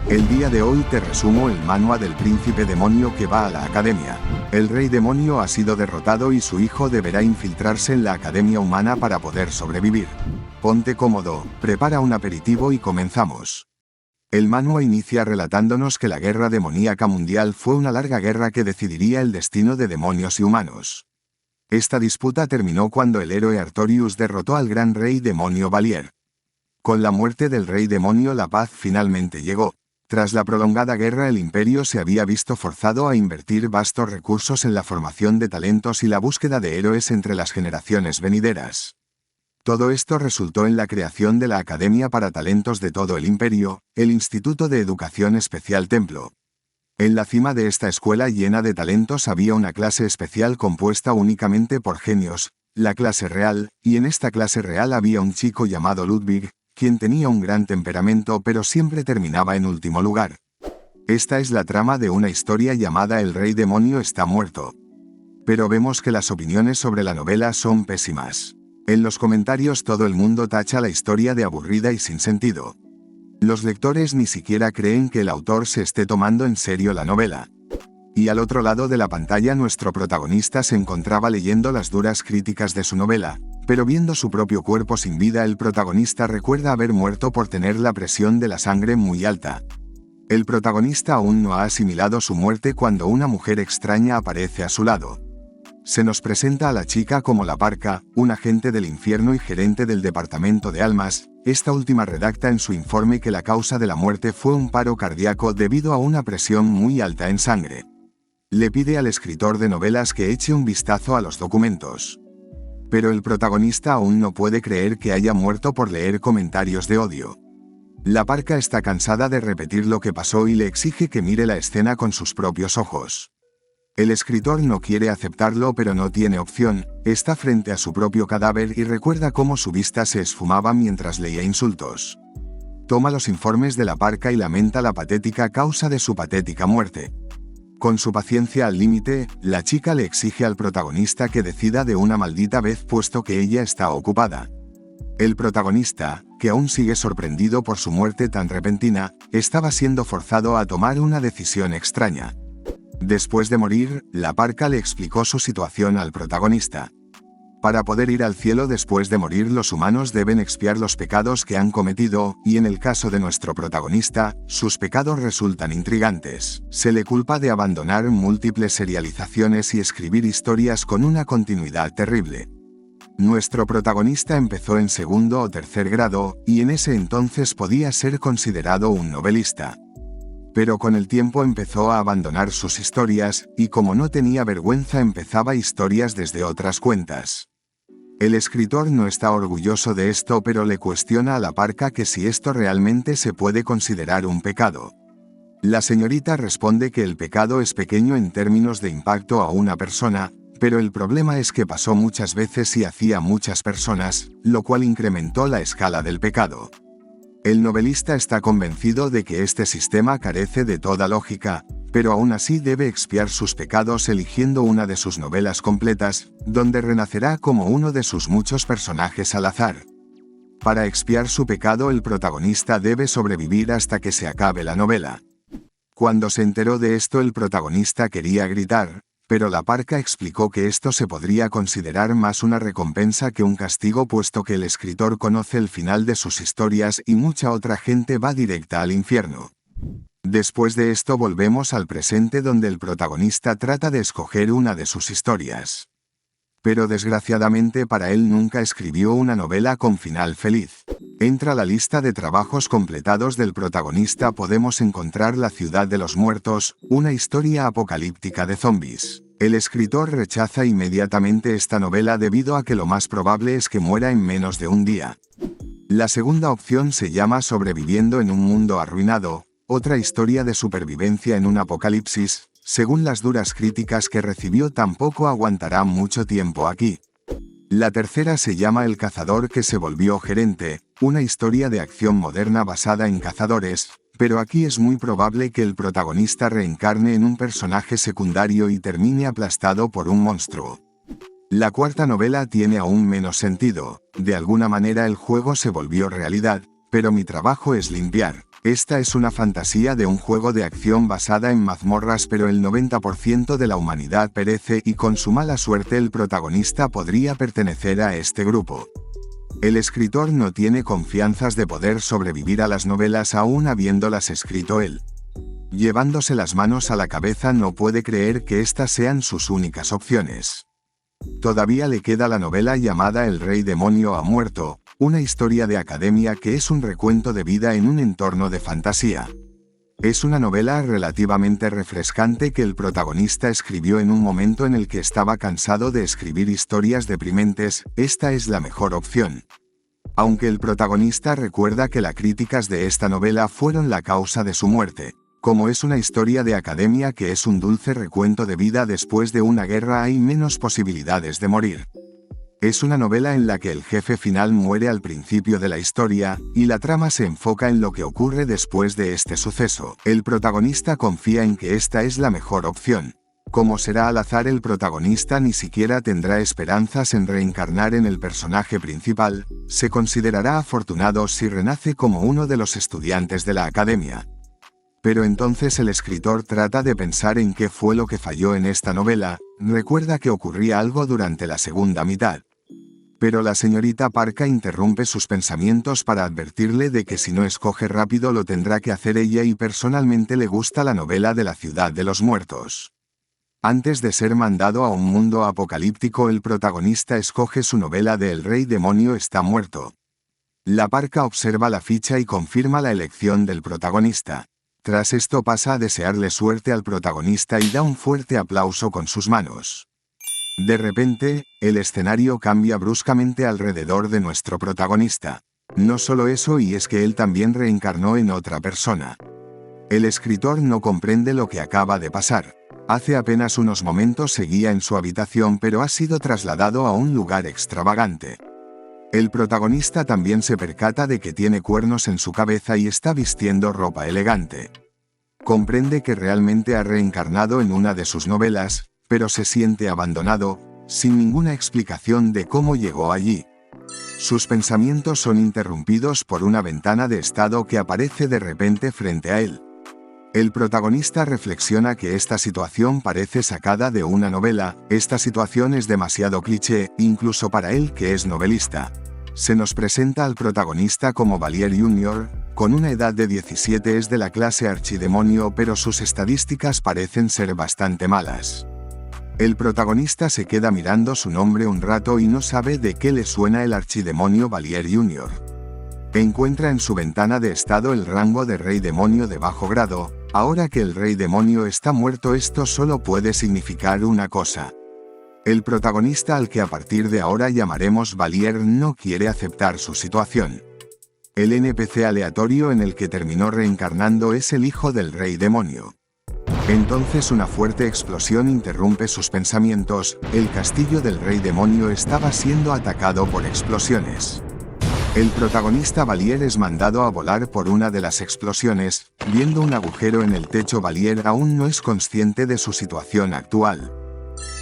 El día de hoy te resumo el manual del príncipe demonio que va a la academia. El rey demonio ha sido derrotado y su hijo deberá infiltrarse en la academia humana para poder sobrevivir. Ponte cómodo, prepara un aperitivo y comenzamos. El manual inicia relatándonos que la guerra demoníaca mundial fue una larga guerra que decidiría el destino de demonios y humanos. Esta disputa terminó cuando el héroe Artorius derrotó al gran rey demonio Valier. Con la muerte del rey demonio la paz finalmente llegó. Tras la prolongada guerra el imperio se había visto forzado a invertir vastos recursos en la formación de talentos y la búsqueda de héroes entre las generaciones venideras. Todo esto resultó en la creación de la Academia para Talentos de todo el imperio, el Instituto de Educación Especial Templo. En la cima de esta escuela llena de talentos había una clase especial compuesta únicamente por genios, la clase real, y en esta clase real había un chico llamado Ludwig, quien tenía un gran temperamento pero siempre terminaba en último lugar. Esta es la trama de una historia llamada El Rey Demonio está muerto. Pero vemos que las opiniones sobre la novela son pésimas. En los comentarios todo el mundo tacha la historia de aburrida y sin sentido. Los lectores ni siquiera creen que el autor se esté tomando en serio la novela. Y al otro lado de la pantalla nuestro protagonista se encontraba leyendo las duras críticas de su novela, pero viendo su propio cuerpo sin vida el protagonista recuerda haber muerto por tener la presión de la sangre muy alta. El protagonista aún no ha asimilado su muerte cuando una mujer extraña aparece a su lado. Se nos presenta a la chica como la Parca, un agente del infierno y gerente del departamento de almas. Esta última redacta en su informe que la causa de la muerte fue un paro cardíaco debido a una presión muy alta en sangre. Le pide al escritor de novelas que eche un vistazo a los documentos. Pero el protagonista aún no puede creer que haya muerto por leer comentarios de odio. La Parca está cansada de repetir lo que pasó y le exige que mire la escena con sus propios ojos. El escritor no quiere aceptarlo pero no tiene opción, está frente a su propio cadáver y recuerda cómo su vista se esfumaba mientras leía insultos. Toma los informes de la Parca y lamenta la patética causa de su patética muerte. Con su paciencia al límite, la chica le exige al protagonista que decida de una maldita vez puesto que ella está ocupada. El protagonista, que aún sigue sorprendido por su muerte tan repentina, estaba siendo forzado a tomar una decisión extraña. Después de morir, la Parca le explicó su situación al protagonista. Para poder ir al cielo después de morir los humanos deben expiar los pecados que han cometido, y en el caso de nuestro protagonista, sus pecados resultan intrigantes. Se le culpa de abandonar múltiples serializaciones y escribir historias con una continuidad terrible. Nuestro protagonista empezó en segundo o tercer grado, y en ese entonces podía ser considerado un novelista. Pero con el tiempo empezó a abandonar sus historias, y como no tenía vergüenza empezaba historias desde otras cuentas. El escritor no está orgulloso de esto pero le cuestiona a la Parca que si esto realmente se puede considerar un pecado. La señorita responde que el pecado es pequeño en términos de impacto a una persona, pero el problema es que pasó muchas veces y hacía muchas personas, lo cual incrementó la escala del pecado. El novelista está convencido de que este sistema carece de toda lógica, pero aún así debe expiar sus pecados eligiendo una de sus novelas completas, donde renacerá como uno de sus muchos personajes al azar. Para expiar su pecado el protagonista debe sobrevivir hasta que se acabe la novela. Cuando se enteró de esto el protagonista quería gritar, pero la Parca explicó que esto se podría considerar más una recompensa que un castigo puesto que el escritor conoce el final de sus historias y mucha otra gente va directa al infierno. Después de esto volvemos al presente donde el protagonista trata de escoger una de sus historias. Pero desgraciadamente para él nunca escribió una novela con final feliz. Entra a la lista de trabajos completados del protagonista podemos encontrar La ciudad de los muertos, una historia apocalíptica de zombies. El escritor rechaza inmediatamente esta novela debido a que lo más probable es que muera en menos de un día. La segunda opción se llama Sobreviviendo en un mundo arruinado, otra historia de supervivencia en un apocalipsis. Según las duras críticas que recibió tampoco aguantará mucho tiempo aquí. La tercera se llama El cazador que se volvió gerente, una historia de acción moderna basada en cazadores, pero aquí es muy probable que el protagonista reencarne en un personaje secundario y termine aplastado por un monstruo. La cuarta novela tiene aún menos sentido, de alguna manera el juego se volvió realidad, pero mi trabajo es limpiar. Esta es una fantasía de un juego de acción basada en mazmorras, pero el 90% de la humanidad perece y con su mala suerte el protagonista podría pertenecer a este grupo. El escritor no tiene confianzas de poder sobrevivir a las novelas aún habiéndolas escrito él. Llevándose las manos a la cabeza, no puede creer que estas sean sus únicas opciones. Todavía le queda la novela llamada El Rey Demonio ha muerto, una historia de academia que es un recuento de vida en un entorno de fantasía. Es una novela relativamente refrescante que el protagonista escribió en un momento en el que estaba cansado de escribir historias deprimentes. Esta es la mejor opción. Aunque el protagonista recuerda que las críticas de esta novela fueron la causa de su muerte. Como es una historia de academia que es un dulce recuento de vida después de una guerra, hay menos posibilidades de morir. Es una novela en la que el jefe final muere al principio de la historia, y la trama se enfoca en lo que ocurre después de este suceso. El protagonista confía en que esta es la mejor opción. Como será al azar, el protagonista ni siquiera tendrá esperanzas en reencarnar en el personaje principal. Se considerará afortunado si renace como uno de los estudiantes de la academia. Pero entonces el escritor trata de pensar en qué fue lo que falló en esta novela. Recuerda que ocurría algo durante la segunda mitad. Pero la señorita Parka interrumpe sus pensamientos para advertirle de que si no escoge rápido lo tendrá que hacer ella, y personalmente le gusta la novela de la ciudad de los muertos. Antes de ser mandado a un mundo apocalíptico, el protagonista escoge su novela de El Rey Demonio está muerto. La Parka observa la ficha y confirma la elección del protagonista. Tras esto pasa a desearle suerte al protagonista y da un fuerte aplauso con sus manos. De repente, el escenario cambia bruscamente alrededor de nuestro protagonista. No solo eso, y es que él también reencarnó en otra persona. El escritor no comprende lo que acaba de pasar. Hace apenas unos momentos seguía en su habitación, pero ha sido trasladado a un lugar extravagante. El protagonista también se percata de que tiene cuernos en su cabeza y está vistiendo ropa elegante. Comprende que realmente ha reencarnado en una de sus novelas, pero se siente abandonado, sin ninguna explicación de cómo llegó allí. Sus pensamientos son interrumpidos por una ventana de estado que aparece de repente frente a él. El protagonista reflexiona que esta situación parece sacada de una novela. Esta situación es demasiado cliché, incluso para él que es novelista. Se nos presenta al protagonista como Valier Jr., con una edad de 17, es de la clase archidemonio, pero sus estadísticas parecen ser bastante malas. El protagonista se queda mirando su nombre un rato y no sabe de qué le suena el archidemonio Valier Jr. Encuentra en su ventana de estado el rango de Rey Demonio de bajo grado. Ahora que el Rey Demonio está muerto, esto solo puede significar una cosa. El protagonista, al que a partir de ahora llamaremos Valier, no quiere aceptar su situación. El NPC aleatorio en el que terminó reencarnando es el hijo del Rey Demonio. Entonces una fuerte explosión interrumpe sus pensamientos. El castillo del Rey Demonio estaba siendo atacado por explosiones. El protagonista Valier es mandado a volar por una de las explosiones. Viendo un agujero en el techo, Valier aún no es consciente de su situación actual.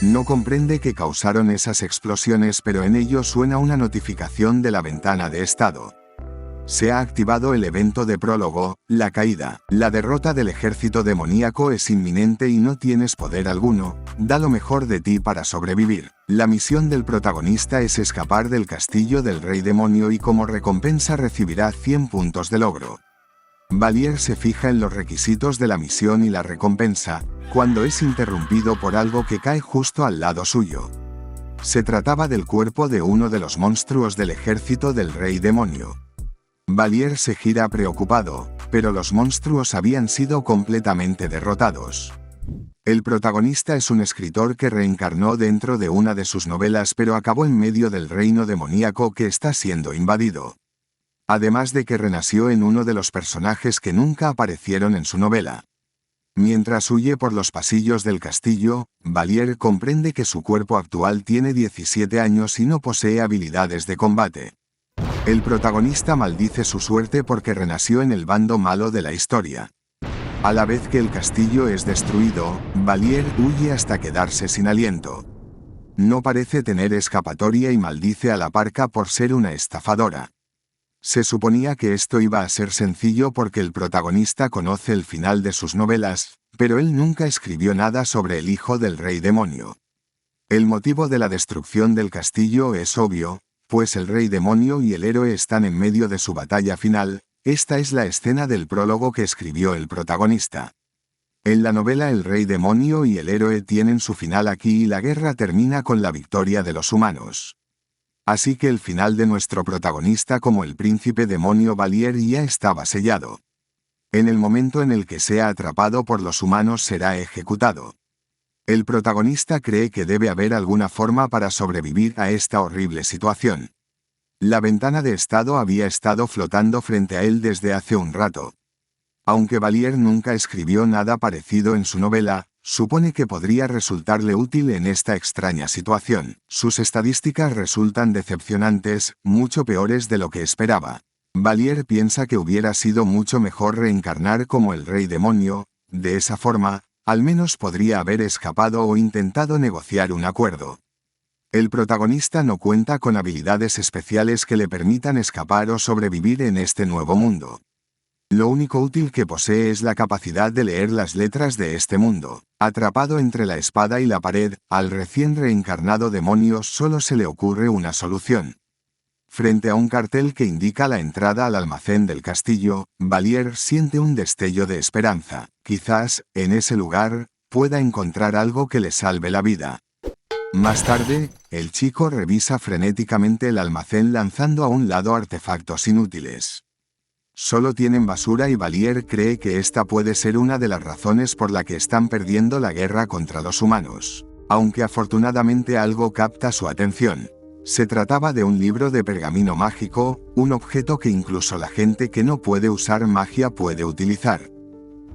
No comprende qué causaron esas explosiones, pero en ello suena una notificación de la ventana de estado. Se ha activado el evento de prólogo, la caída. La derrota del ejército demoníaco es inminente y no tienes poder alguno. Da lo mejor de ti para sobrevivir. La misión del protagonista es escapar del castillo del Rey Demonio y como recompensa recibirá 100 puntos de logro. Valier se fija en los requisitos de la misión y la recompensa, cuando es interrumpido por algo que cae justo al lado suyo. Se trataba del cuerpo de uno de los monstruos del ejército del Rey Demonio. Valier se gira preocupado, pero los monstruos habían sido completamente derrotados. El protagonista es un escritor que reencarnó dentro de una de sus novelas, pero acabó en medio del reino demoníaco que está siendo invadido. Además de que renació en uno de los personajes que nunca aparecieron en su novela. Mientras huye por los pasillos del castillo, Valier comprende que su cuerpo actual tiene 17 años y no posee habilidades de combate. El protagonista maldice su suerte porque renació en el bando malo de la historia. A la vez que el castillo es destruido, Valier huye hasta quedarse sin aliento. No parece tener escapatoria y maldice a la Parka por ser una estafadora. Se suponía que esto iba a ser sencillo porque el protagonista conoce el final de sus novelas, pero él nunca escribió nada sobre el hijo del rey demonio. El motivo de la destrucción del castillo es obvio, pues el rey demonio y el héroe están en medio de su batalla final. Esta es la escena del prólogo que escribió el protagonista. En la novela el rey demonio y el héroe tienen su final aquí y la guerra termina con la victoria de los humanos. Así que el final de nuestro protagonista como el príncipe demonio Valier ya estaba sellado. En el momento en el que sea atrapado por los humanos será ejecutado. El protagonista cree que debe haber alguna forma para sobrevivir a esta horrible situación. La ventana de estado había estado flotando frente a él desde hace un rato. Aunque Valier nunca escribió nada parecido en su novela, supone que podría resultarle útil en esta extraña situación. Sus estadísticas resultan decepcionantes, mucho peores de lo que esperaba. Valier piensa que hubiera sido mucho mejor reencarnar como el rey demonio. De esa forma, al menos podría haber escapado o intentado negociar un acuerdo. El protagonista no cuenta con habilidades especiales que le permitan escapar o sobrevivir en este nuevo mundo. Lo único útil que posee es la capacidad de leer las letras de este mundo. Atrapado entre la espada y la pared, al recién reencarnado demonio solo se le ocurre una solución. Frente a un cartel que indica la entrada al almacén del castillo, Valier siente un destello de esperanza. Quizás, en ese lugar, pueda encontrar algo que le salve la vida. Más tarde, el chico revisa frenéticamente el almacén lanzando a un lado artefactos inútiles. Solo tienen basura y Valier cree que esta puede ser una de las razones por la que están perdiendo la guerra contra los humanos. Aunque afortunadamente algo capta su atención. Se trataba de un libro de pergamino mágico, un objeto que incluso la gente que no puede usar magia puede utilizar.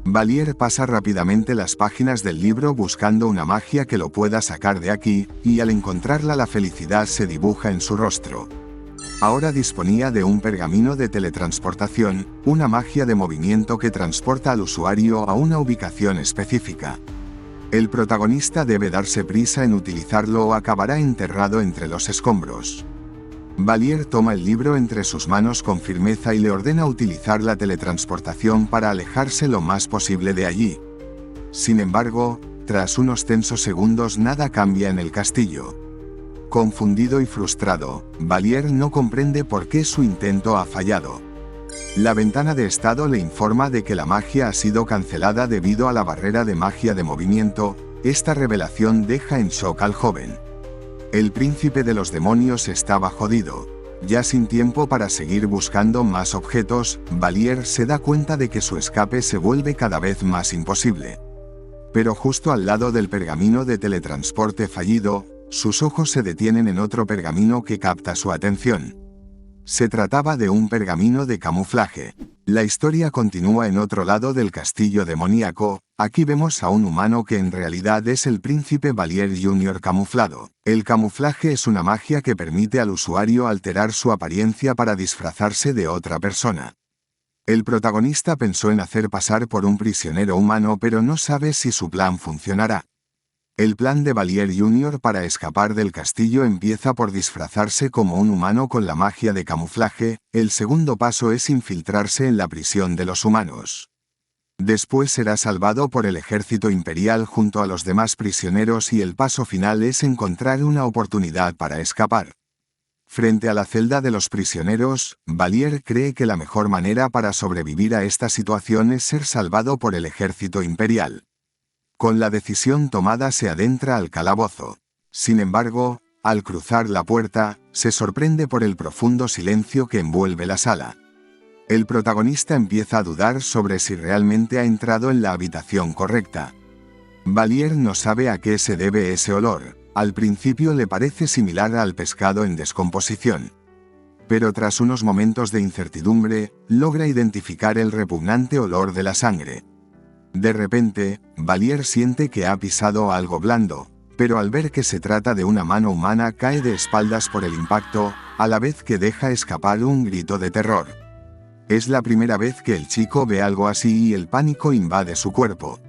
Valier pasa rápidamente las páginas del libro buscando una magia que lo pueda sacar de aquí, y al encontrarla la felicidad se dibuja en su rostro. Ahora disponía de un pergamino de teletransportación, una magia de movimiento que transporta al usuario a una ubicación específica. El protagonista debe darse prisa en utilizarlo o acabará enterrado entre los escombros. Valier toma el libro entre sus manos con firmeza y le ordena utilizar la teletransportación para alejarse lo más posible de allí. Sin embargo, tras unos tensos segundos nada cambia en el castillo. Confundido y frustrado, Valier no comprende por qué su intento ha fallado. La ventana de estado le informa de que la magia ha sido cancelada debido a la barrera de magia de movimiento. Esta revelación deja en shock al joven. El príncipe de los demonios estaba jodido. Ya sin tiempo para seguir buscando más objetos, Valier se da cuenta de que su escape se vuelve cada vez más imposible. Pero justo al lado del pergamino de teletransporte fallido, sus ojos se detienen en otro pergamino que capta su atención. Se trataba de un pergamino de camuflaje. La historia continúa en otro lado del castillo demoníaco. Aquí vemos a un humano que en realidad es el príncipe Valier Jr. camuflado. El camuflaje es una magia que permite al usuario alterar su apariencia para disfrazarse de otra persona. El protagonista pensó en hacer pasar por un prisionero humano pero no sabe si su plan funcionará. El plan de Valier Jr. para escapar del castillo empieza por disfrazarse como un humano con la magia de camuflaje. El segundo paso es infiltrarse en la prisión de los humanos. Después será salvado por el ejército imperial junto a los demás prisioneros y el paso final es encontrar una oportunidad para escapar. Frente a la celda de los prisioneros, Valier cree que la mejor manera para sobrevivir a esta situación es ser salvado por el ejército imperial. Con la decisión tomada se adentra al calabozo. Sin embargo, al cruzar la puerta, se sorprende por el profundo silencio que envuelve la sala. El protagonista empieza a dudar sobre si realmente ha entrado en la habitación correcta. Valier no sabe a qué se debe ese olor. Al principio le parece similar al pescado en descomposición. Pero tras unos momentos de incertidumbre, logra identificar el repugnante olor de la sangre. De repente, Valier siente que ha pisado algo blando, pero al ver que se trata de una mano humana cae de espaldas por el impacto, a la vez que deja escapar un grito de terror. Es la primera vez que el chico ve algo así y el pánico invade su cuerpo.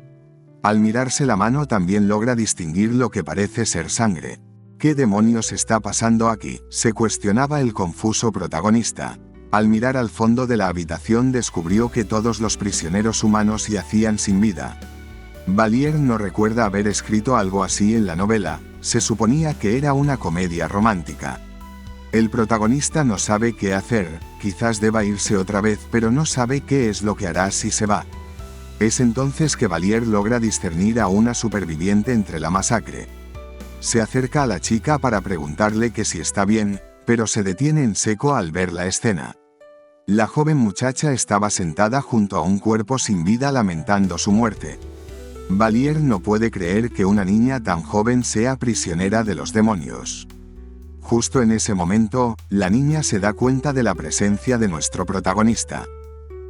Al mirarse la mano también logra distinguir lo que parece ser sangre. ¿Qué demonios está pasando aquí?, se cuestionaba el confuso protagonista. Al mirar al fondo de la habitación descubrió que todos los prisioneros humanos yacían sin vida. Valier no recuerda haber escrito algo así en la novela, se suponía que era una comedia romántica. El protagonista no sabe qué hacer, quizás deba irse otra vez, pero no sabe qué es lo que hará si se va. Es entonces que Valier logra discernir a una superviviente entre la masacre. Se acerca a la chica para preguntarle que si está bien, pero se detiene en seco al ver la escena. La joven muchacha estaba sentada junto a un cuerpo sin vida lamentando su muerte. Valier no puede creer que una niña tan joven sea prisionera de los demonios. Justo en ese momento, la niña se da cuenta de la presencia de nuestro protagonista.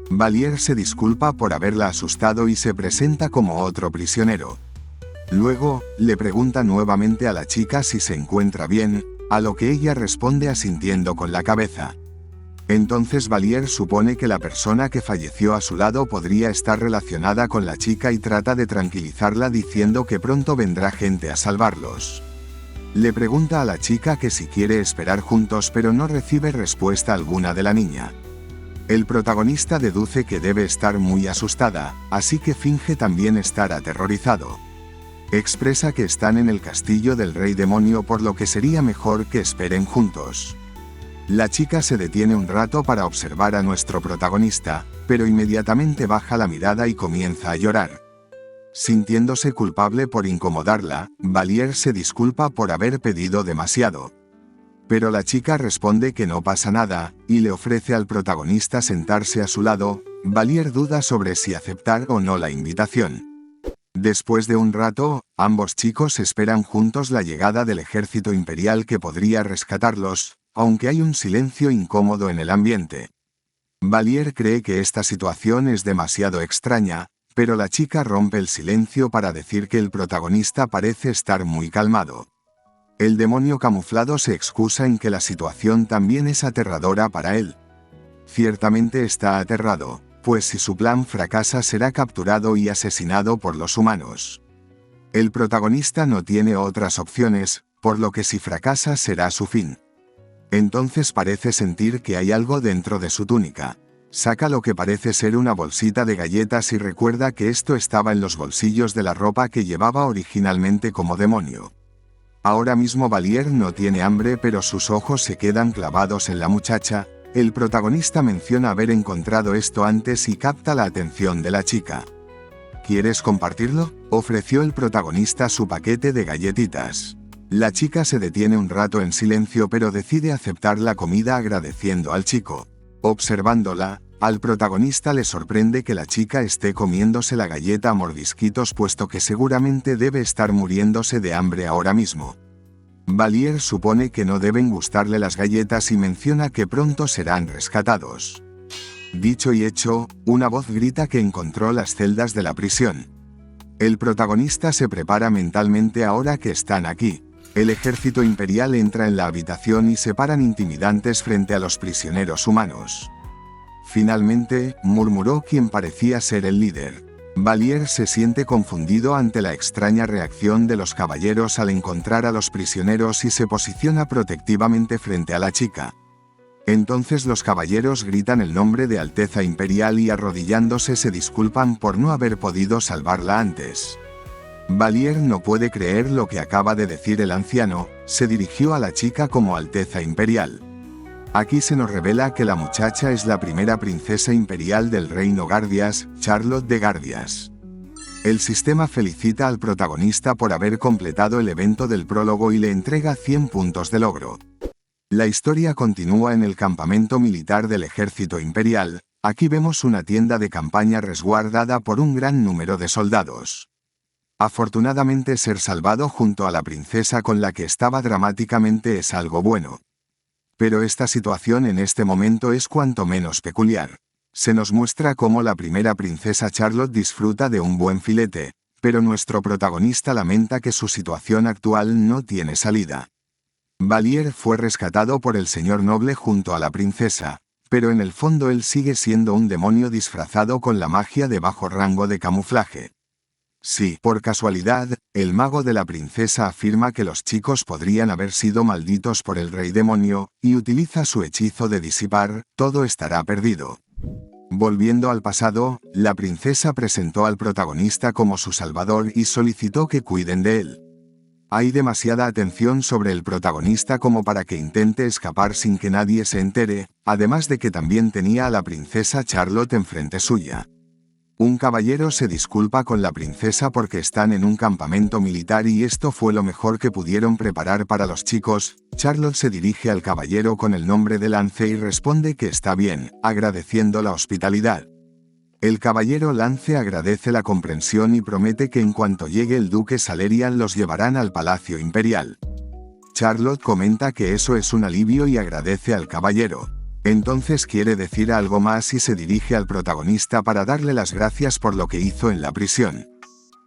Valier se disculpa por haberla asustado y se presenta como otro prisionero. Luego, le pregunta nuevamente a la chica si se encuentra bien, a lo que ella responde asintiendo con la cabeza. Entonces Valier supone que la persona que falleció a su lado podría estar relacionada con la chica y trata de tranquilizarla diciendo que pronto vendrá gente a salvarlos. Le pregunta a la chica que si quiere esperar juntos, pero no recibe respuesta alguna de la niña. El protagonista deduce que debe estar muy asustada, así que finge también estar aterrorizado. Expresa que están en el castillo del rey demonio, por lo que sería mejor que esperen juntos. La chica se detiene un rato para observar a nuestro protagonista, pero inmediatamente baja la mirada y comienza a llorar. Sintiéndose culpable por incomodarla, Valier se disculpa por haber pedido demasiado. Pero la chica responde que no pasa nada, y le ofrece al protagonista sentarse a su lado. Valier duda sobre si aceptar o no la invitación. Después de un rato, ambos chicos esperan juntos la llegada del ejército imperial que podría rescatarlos, aunque hay un silencio incómodo en el ambiente. Valier cree que esta situación es demasiado extraña, pero la chica rompe el silencio para decir que el protagonista parece estar muy calmado. El demonio camuflado se excusa en que la situación también es aterradora para él. Ciertamente está aterrado, pues si su plan fracasa será capturado y asesinado por los humanos. El protagonista no tiene otras opciones, por lo que si fracasa será su fin. Entonces parece sentir que hay algo dentro de su túnica. Saca lo que parece ser una bolsita de galletas y recuerda que esto estaba en los bolsillos de la ropa que llevaba originalmente como demonio. Ahora mismo Valier no tiene hambre, pero sus ojos se quedan clavados en la muchacha. El protagonista menciona haber encontrado esto antes y capta la atención de la chica. ¿Quieres compartirlo?, ofreció el protagonista su paquete de galletitas. La chica se detiene un rato en silencio, pero decide aceptar la comida agradeciendo al chico. Observándola, al protagonista le sorprende que la chica esté comiéndose la galleta a mordisquitos, puesto que seguramente debe estar muriéndose de hambre ahora mismo. Valier supone que no deben gustarle las galletas y menciona que pronto serán rescatados. Dicho y hecho, una voz grita que encontró las celdas de la prisión. El protagonista se prepara mentalmente ahora que están aquí. El ejército imperial entra en la habitación y se paran intimidantes frente a los prisioneros humanos. Finalmente, murmuró quien parecía ser el líder. Valier se siente confundido ante la extraña reacción de los caballeros al encontrar a los prisioneros y se posiciona protectivamente frente a la chica. Entonces los caballeros gritan el nombre de Alteza Imperial y arrodillándose se disculpan por no haber podido salvarla antes. Valier no puede creer lo que acaba de decir el anciano, se dirigió a la chica como Alteza Imperial. Aquí se nos revela que la muchacha es la primera princesa imperial del reino Gardias, Charlotte de Gardias. El sistema felicita al protagonista por haber completado el evento del prólogo y le entrega 100 puntos de logro. La historia continúa en el campamento militar del ejército imperial. Aquí vemos una tienda de campaña resguardada por un gran número de soldados. Afortunadamente, ser salvado junto a la princesa con la que estaba dramáticamente es algo bueno. Pero esta situación en este momento es cuanto menos peculiar. Se nos muestra cómo la primera princesa Charlotte disfruta de un buen filete, pero nuestro protagonista lamenta que su situación actual no tiene salida. Valier fue rescatado por el señor noble junto a la princesa, pero en el fondo él sigue siendo un demonio disfrazado con la magia de bajo rango de camuflaje. Si, por casualidad, el mago de la princesa afirma que los chicos podrían haber sido malditos por el rey demonio, y utiliza su hechizo de disipar, todo estará perdido. Volviendo al pasado, la princesa presentó al protagonista como su salvador y solicitó que cuiden de él. Hay demasiada atención sobre el protagonista como para que intente escapar sin que nadie se entere, además de que también tenía a la princesa Charlotte enfrente suya. Un caballero se disculpa con la princesa porque están en un campamento militar y esto fue lo mejor que pudieron preparar para los chicos. Charlotte se dirige al caballero con el nombre de Lance y responde que está bien, agradeciendo la hospitalidad. El caballero Lance agradece la comprensión y promete que en cuanto llegue el duque Salerian los llevarán al palacio imperial. Charlotte comenta que eso es un alivio y agradece al caballero. Entonces quiere decir algo más y se dirige al protagonista para darle las gracias por lo que hizo en la prisión.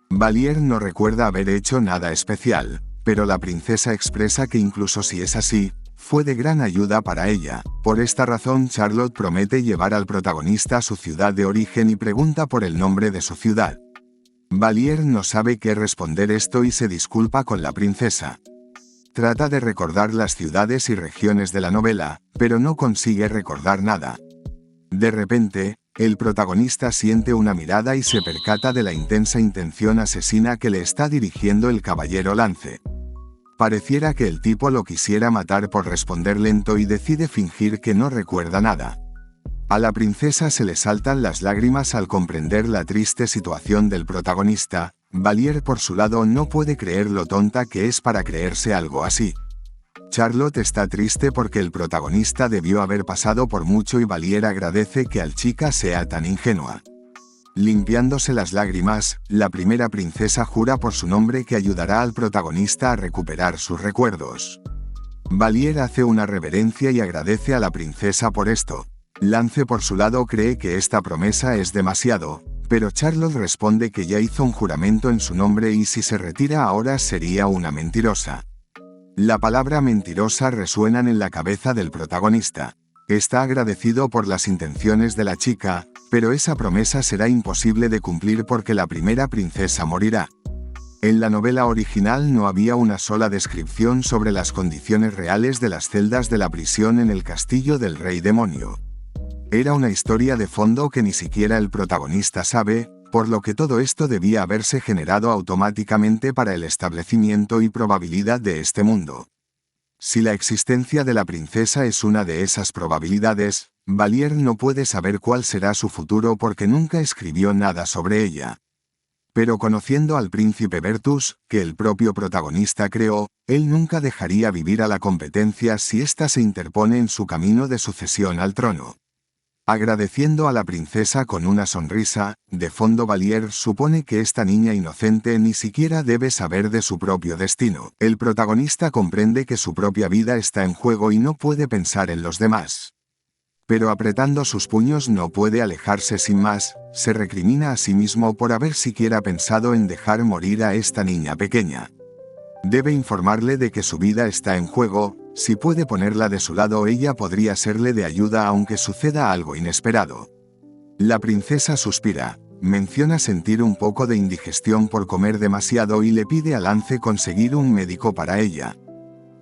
Valier no recuerda haber hecho nada especial, pero la princesa expresa que incluso si es así, fue de gran ayuda para ella. Por esta razón Charlotte promete llevar al protagonista a su ciudad de origen y pregunta por el nombre de su ciudad. Valier no sabe qué responder esto y se disculpa con la princesa. Trata de recordar las ciudades y regiones de la novela, pero no consigue recordar nada. De repente, el protagonista siente una mirada y se percata de la intensa intención asesina que le está dirigiendo el caballero Lance. Pareciera que el tipo lo quisiera matar por responder lento y decide fingir que no recuerda nada. A la princesa se le saltan las lágrimas al comprender la triste situación del protagonista. Valier por su lado no puede creer lo tonta que es para creerse algo así. Charlotte está triste porque el protagonista debió haber pasado por mucho y Valier agradece que al chica sea tan ingenua. Limpiándose las lágrimas, la primera princesa jura por su nombre que ayudará al protagonista a recuperar sus recuerdos. Valier hace una reverencia y agradece a la princesa por esto. Lance por su lado cree que esta promesa es demasiado, pero Charlotte responde que ya hizo un juramento en su nombre y si se retira ahora sería una mentirosa. La palabra mentirosa resuenan en la cabeza del protagonista. Está agradecido por las intenciones de la chica, pero esa promesa será imposible de cumplir porque la primera princesa morirá. En la novela original no había una sola descripción sobre las condiciones reales de las celdas de la prisión en el castillo del rey demonio. Era una historia de fondo que ni siquiera el protagonista sabe, por lo que todo esto debía haberse generado automáticamente para el establecimiento y probabilidad de este mundo. Si la existencia de la princesa es una de esas probabilidades, Valier no puede saber cuál será su futuro porque nunca escribió nada sobre ella. Pero conociendo al príncipe Bertus, que el propio protagonista creó, él nunca dejaría vivir a la competencia si ésta se interpone en su camino de sucesión al trono. Agradeciendo a la princesa con una sonrisa, de fondo Valier supone que esta niña inocente ni siquiera debe saber de su propio destino. El protagonista comprende que su propia vida está en juego y no puede pensar en los demás. Pero apretando sus puños no puede alejarse sin más, se recrimina a sí mismo por haber siquiera pensado en dejar morir a esta niña pequeña. Debe informarle de que su vida está en juego. Si puede ponerla de su lado ella podría serle de ayuda aunque suceda algo inesperado. La princesa suspira, menciona sentir un poco de indigestión por comer demasiado y le pide a Lance conseguir un médico para ella.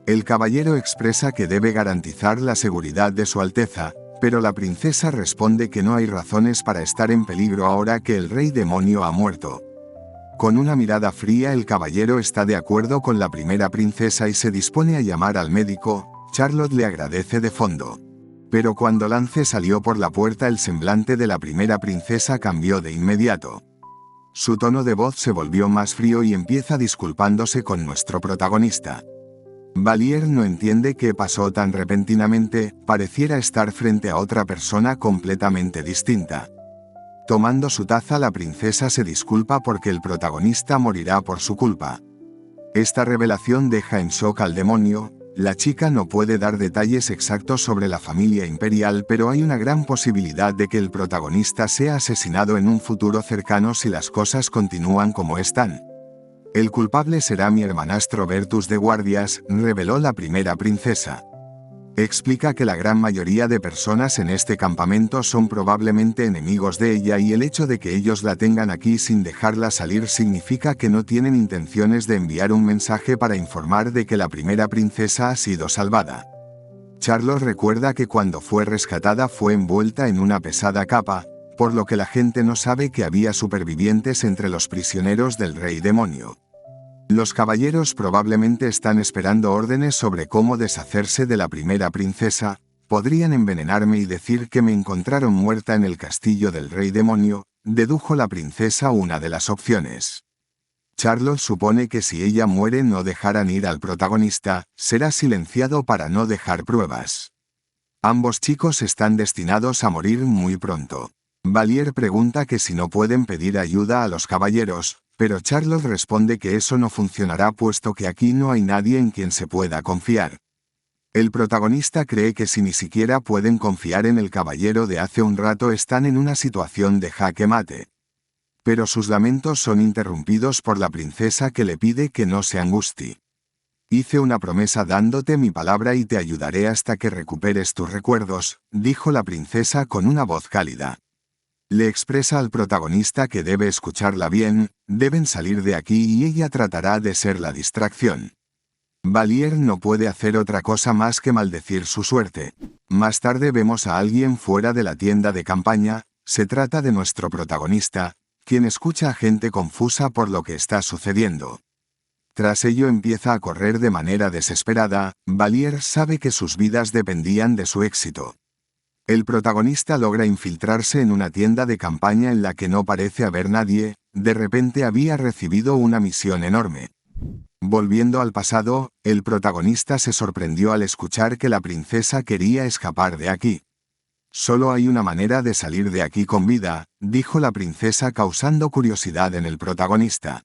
El caballero expresa que debe garantizar la seguridad de su Alteza, pero la princesa responde que no hay razones para estar en peligro ahora que el rey demonio ha muerto. Con una mirada fría el caballero está de acuerdo con la primera princesa y se dispone a llamar al médico. Charlotte le agradece de fondo. Pero cuando Lance salió por la puerta el semblante de la primera princesa cambió de inmediato. Su tono de voz se volvió más frío y empieza disculpándose con nuestro protagonista. Valier no entiende qué pasó tan repentinamente, pareciera estar frente a otra persona completamente distinta. Tomando su taza la princesa se disculpa porque el protagonista morirá por su culpa. Esta revelación deja en shock al demonio. La chica no puede dar detalles exactos sobre la familia imperial, pero hay una gran posibilidad de que el protagonista sea asesinado en un futuro cercano si las cosas continúan como están. El culpable será mi hermanastro Bertus de Guardias, reveló la primera princesa. Explica que la gran mayoría de personas en este campamento son probablemente enemigos de ella y el hecho de que ellos la tengan aquí sin dejarla salir significa que no tienen intenciones de enviar un mensaje para informar de que la primera princesa ha sido salvada. Charlotte recuerda que cuando fue rescatada fue envuelta en una pesada capa, por lo que la gente no sabe que había supervivientes entre los prisioneros del Rey Demonio. Los caballeros probablemente están esperando órdenes sobre cómo deshacerse de la primera princesa. Podrían envenenarme y decir que me encontraron muerta en el castillo del Rey Demonio, dedujo la princesa una de las opciones. Charlotte supone que si ella muere no dejarán ir al protagonista, será silenciado para no dejar pruebas. Ambos chicos están destinados a morir muy pronto. Valier pregunta que si no pueden pedir ayuda a los caballeros, pero Charlotte responde que eso no funcionará puesto que aquí no hay nadie en quien se pueda confiar. El protagonista cree que si ni siquiera pueden confiar en el caballero de hace un rato están en una situación de jaque mate. Pero sus lamentos son interrumpidos por la princesa que le pide que no se angustie. Hice una promesa dándote mi palabra y te ayudaré hasta que recuperes tus recuerdos, dijo la princesa con una voz cálida. Le expresa al protagonista que debe escucharla bien, deben salir de aquí y ella tratará de ser la distracción. Valier no puede hacer otra cosa más que maldecir su suerte. Más tarde vemos a alguien fuera de la tienda de campaña, se trata de nuestro protagonista, quien escucha a gente confusa por lo que está sucediendo. Tras ello empieza a correr de manera desesperada. Valier sabe que sus vidas dependían de su éxito. El protagonista logra infiltrarse en una tienda de campaña en la que no parece haber nadie. De repente había recibido una misión enorme. Volviendo al pasado, el protagonista se sorprendió al escuchar que la princesa quería escapar de aquí. Solo hay una manera de salir de aquí con vida, dijo la princesa causando curiosidad en el protagonista.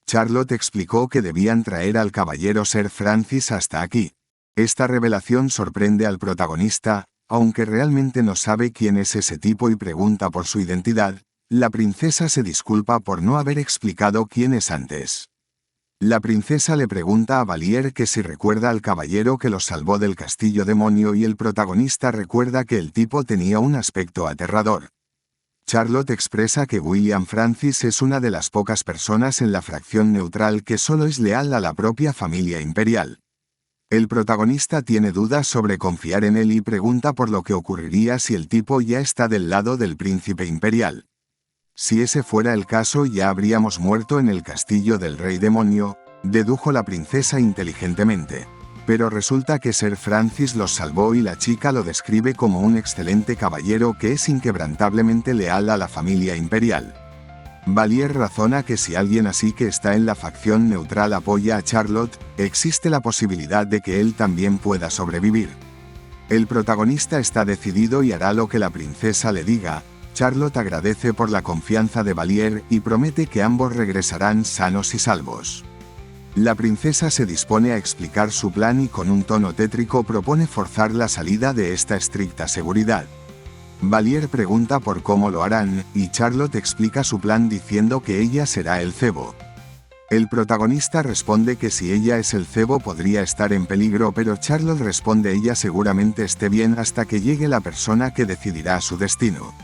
Charlotte explicó que debían traer al caballero Sir Francis hasta aquí. Esta revelación sorprende al protagonista, aunque realmente no sabe quién es ese tipo y pregunta por su identidad. La princesa se disculpa por no haber explicado quién es antes. La princesa le pregunta a Valier que si recuerda al caballero que los salvó del castillo demonio y el protagonista recuerda que el tipo tenía un aspecto aterrador. Charlotte expresa que William Francis es una de las pocas personas en la fracción neutral que solo es leal a la propia familia imperial. El protagonista tiene dudas sobre confiar en él y pregunta por lo que ocurriría si el tipo ya está del lado del príncipe imperial. Si ese fuera el caso ya habríamos muerto en el castillo del Rey Demonio, dedujo la princesa inteligentemente. Pero resulta que Sir Francis los salvó y la chica lo describe como un excelente caballero que es inquebrantablemente leal a la familia imperial. Valier razona que si alguien así que está en la facción neutral apoya a Charlotte, existe la posibilidad de que él también pueda sobrevivir. El protagonista está decidido y hará lo que la princesa le diga. Charlotte agradece por la confianza de Valier y promete que ambos regresarán sanos y salvos. La princesa se dispone a explicar su plan y con un tono tétrico propone forzar la salida de esta estricta seguridad. Valier pregunta por cómo lo harán, y Charlotte explica su plan diciendo que ella será el cebo. El protagonista responde que si ella es el cebo podría estar en peligro, pero Charlotte responde ella seguramente esté bien hasta que llegue la persona que decidirá su destino.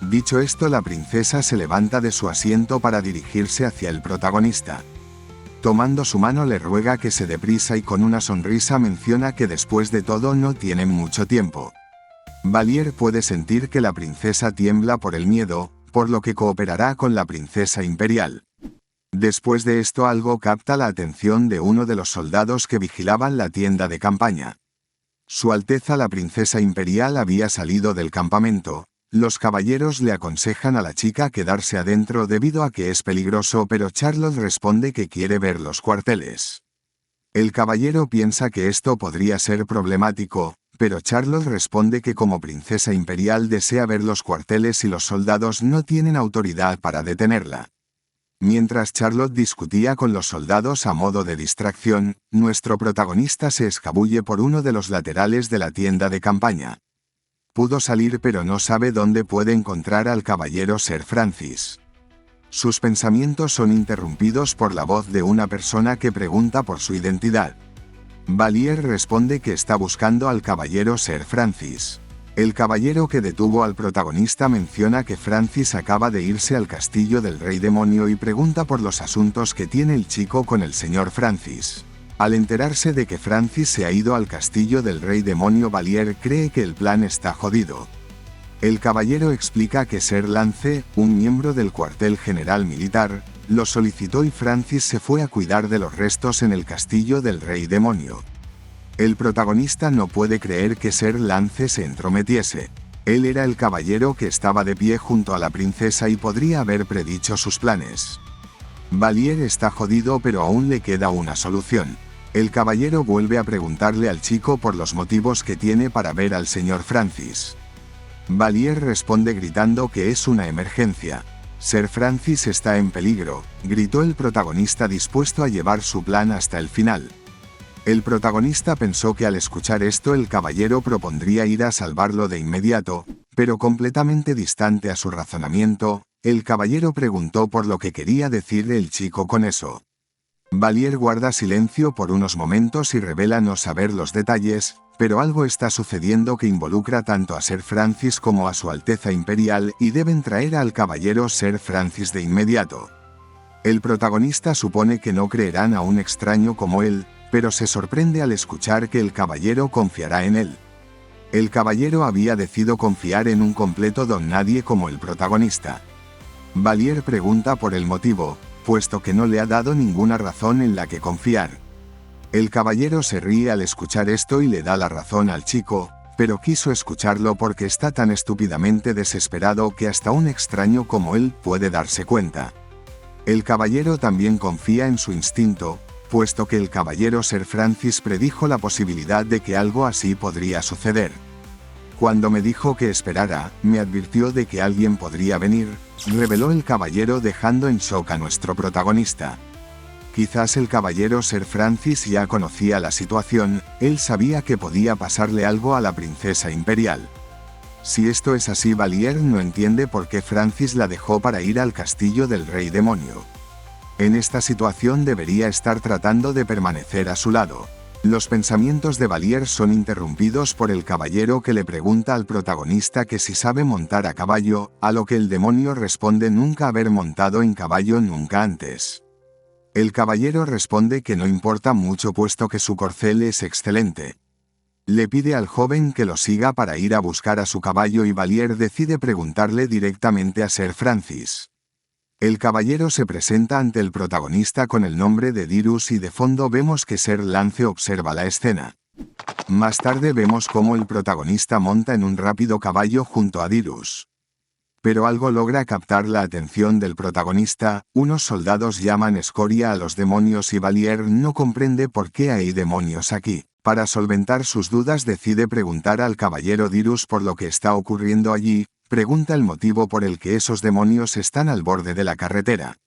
Dicho esto, la princesa se levanta de su asiento para dirigirse hacia el protagonista. Tomando su mano le ruega que se dé prisa y con una sonrisa menciona que después de todo no tienen mucho tiempo. Valier puede sentir que la princesa tiembla por el miedo, por lo que cooperará con la princesa imperial. Después de esto algo capta la atención de uno de los soldados que vigilaban la tienda de campaña. Su Alteza la princesa imperial había salido del campamento. Los caballeros le aconsejan a la chica quedarse adentro debido a que es peligroso, pero Charlotte responde que quiere ver los cuarteles. El caballero piensa que esto podría ser problemático, pero Charlotte responde que como princesa imperial desea ver los cuarteles y los soldados no tienen autoridad para detenerla. Mientras Charlotte discutía con los soldados a modo de distracción, nuestro protagonista se escabulle por uno de los laterales de la tienda de campaña. Pudo salir pero no sabe dónde puede encontrar al caballero Sir Francis. Sus pensamientos son interrumpidos por la voz de una persona que pregunta por su identidad. Valier responde que está buscando al caballero Sir Francis. El caballero que detuvo al protagonista menciona que Francis acaba de irse al castillo del Rey Demonio y pregunta por los asuntos que tiene el chico con el señor Francis. Al enterarse de que Francis se ha ido al castillo del Rey Demonio, Valier cree que el plan está jodido. El caballero explica que Sir Lance, un miembro del cuartel general militar, lo solicitó y Francis se fue a cuidar de los restos en el castillo del Rey Demonio. El protagonista no puede creer que Sir Lance se entrometiese. Él era el caballero que estaba de pie junto a la princesa y podría haber predicho sus planes. Valier está jodido, pero aún le queda una solución. El caballero vuelve a preguntarle al chico por los motivos que tiene para ver al señor Francis. Valier responde gritando que es una emergencia. Sir Francis está en peligro, gritó el protagonista dispuesto a llevar su plan hasta el final. El protagonista pensó que al escuchar esto el caballero propondría ir a salvarlo de inmediato, pero completamente distante a su razonamiento, el caballero preguntó por lo que quería decirle el chico con eso. Valier guarda silencio por unos momentos y revela no saber los detalles, pero algo está sucediendo que involucra tanto a Sir Francis como a su Alteza Imperial y deben traer al caballero Sir Francis de inmediato. El protagonista supone que no creerán a un extraño como él, pero se sorprende al escuchar que el caballero confiará en él. El caballero había decidido confiar en un completo don nadie como el protagonista. Valier pregunta por el motivo, puesto que no le ha dado ninguna razón en la que confiar. El caballero se ríe al escuchar esto y le da la razón al chico, pero quiso escucharlo porque está tan estúpidamente desesperado que hasta un extraño como él puede darse cuenta. El caballero también confía en su instinto, puesto que el caballero Sir Francis predijo la posibilidad de que algo así podría suceder. Cuando me dijo que esperara, me advirtió de que alguien podría venir, reveló el caballero dejando en shock a nuestro protagonista. Quizás el caballero Sir Francis ya conocía la situación, él sabía que podía pasarle algo a la princesa imperial. Si esto es así, Valier no entiende por qué Francis la dejó para ir al castillo del Rey Demonio. En esta situación debería estar tratando de permanecer a su lado. Los pensamientos de Valier son interrumpidos por el caballero que le pregunta al protagonista que si sabe montar a caballo, a lo que el demonio responde nunca haber montado en caballo nunca antes. El caballero responde que no importa mucho puesto que su corcel es excelente. Le pide al joven que lo siga para ir a buscar a su caballo y Valier decide preguntarle directamente a Sir Francis. El caballero se presenta ante el protagonista con el nombre de Dirus y de fondo vemos que Sir Lance observa la escena. Más tarde vemos cómo el protagonista monta en un rápido caballo junto a Dirus. Pero algo logra captar la atención del protagonista, unos soldados llaman escoria a los demonios y Valier no comprende por qué hay demonios aquí. Para solventar sus dudas decide preguntar al caballero Dirus por lo que está ocurriendo allí. Pregunta el motivo por el que esos demonios están al borde de la carretera.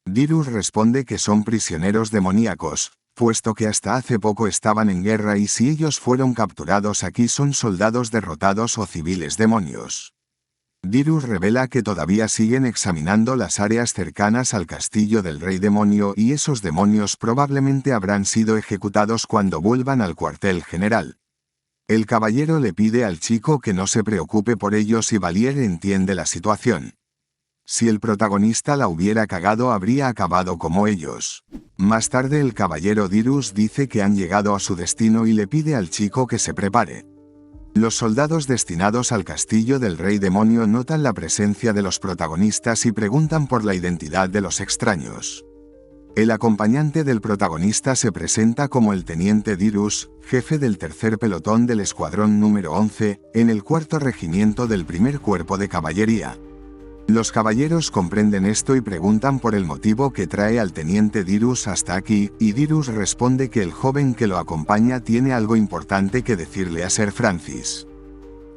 Dirus responde que son prisioneros demoníacos, puesto que hasta hace poco estaban en guerra y si ellos fueron capturados aquí son soldados derrotados o civiles demonios. Dirus revela que todavía siguen examinando las áreas cercanas al castillo del Rey Demonio y esos demonios probablemente habrán sido ejecutados cuando vuelvan al cuartel general. El caballero le pide al chico que no se preocupe por ellos y Valier entiende la situación. Si el protagonista la hubiera cagado habría acabado como ellos. Más tarde el caballero Dirus dice que han llegado a su destino y le pide al chico que se prepare. Los soldados destinados al castillo del Rey Demonio notan la presencia de los protagonistas y preguntan por la identidad de los extraños. El acompañante del protagonista se presenta como el teniente Dirus, jefe del tercer pelotón del escuadrón número 11, en el cuarto regimiento del primer cuerpo de caballería. Los caballeros comprenden esto y preguntan por el motivo que trae al teniente Dirus hasta aquí, y Dirus responde que el joven que lo acompaña tiene algo importante que decirle a Sir Francis.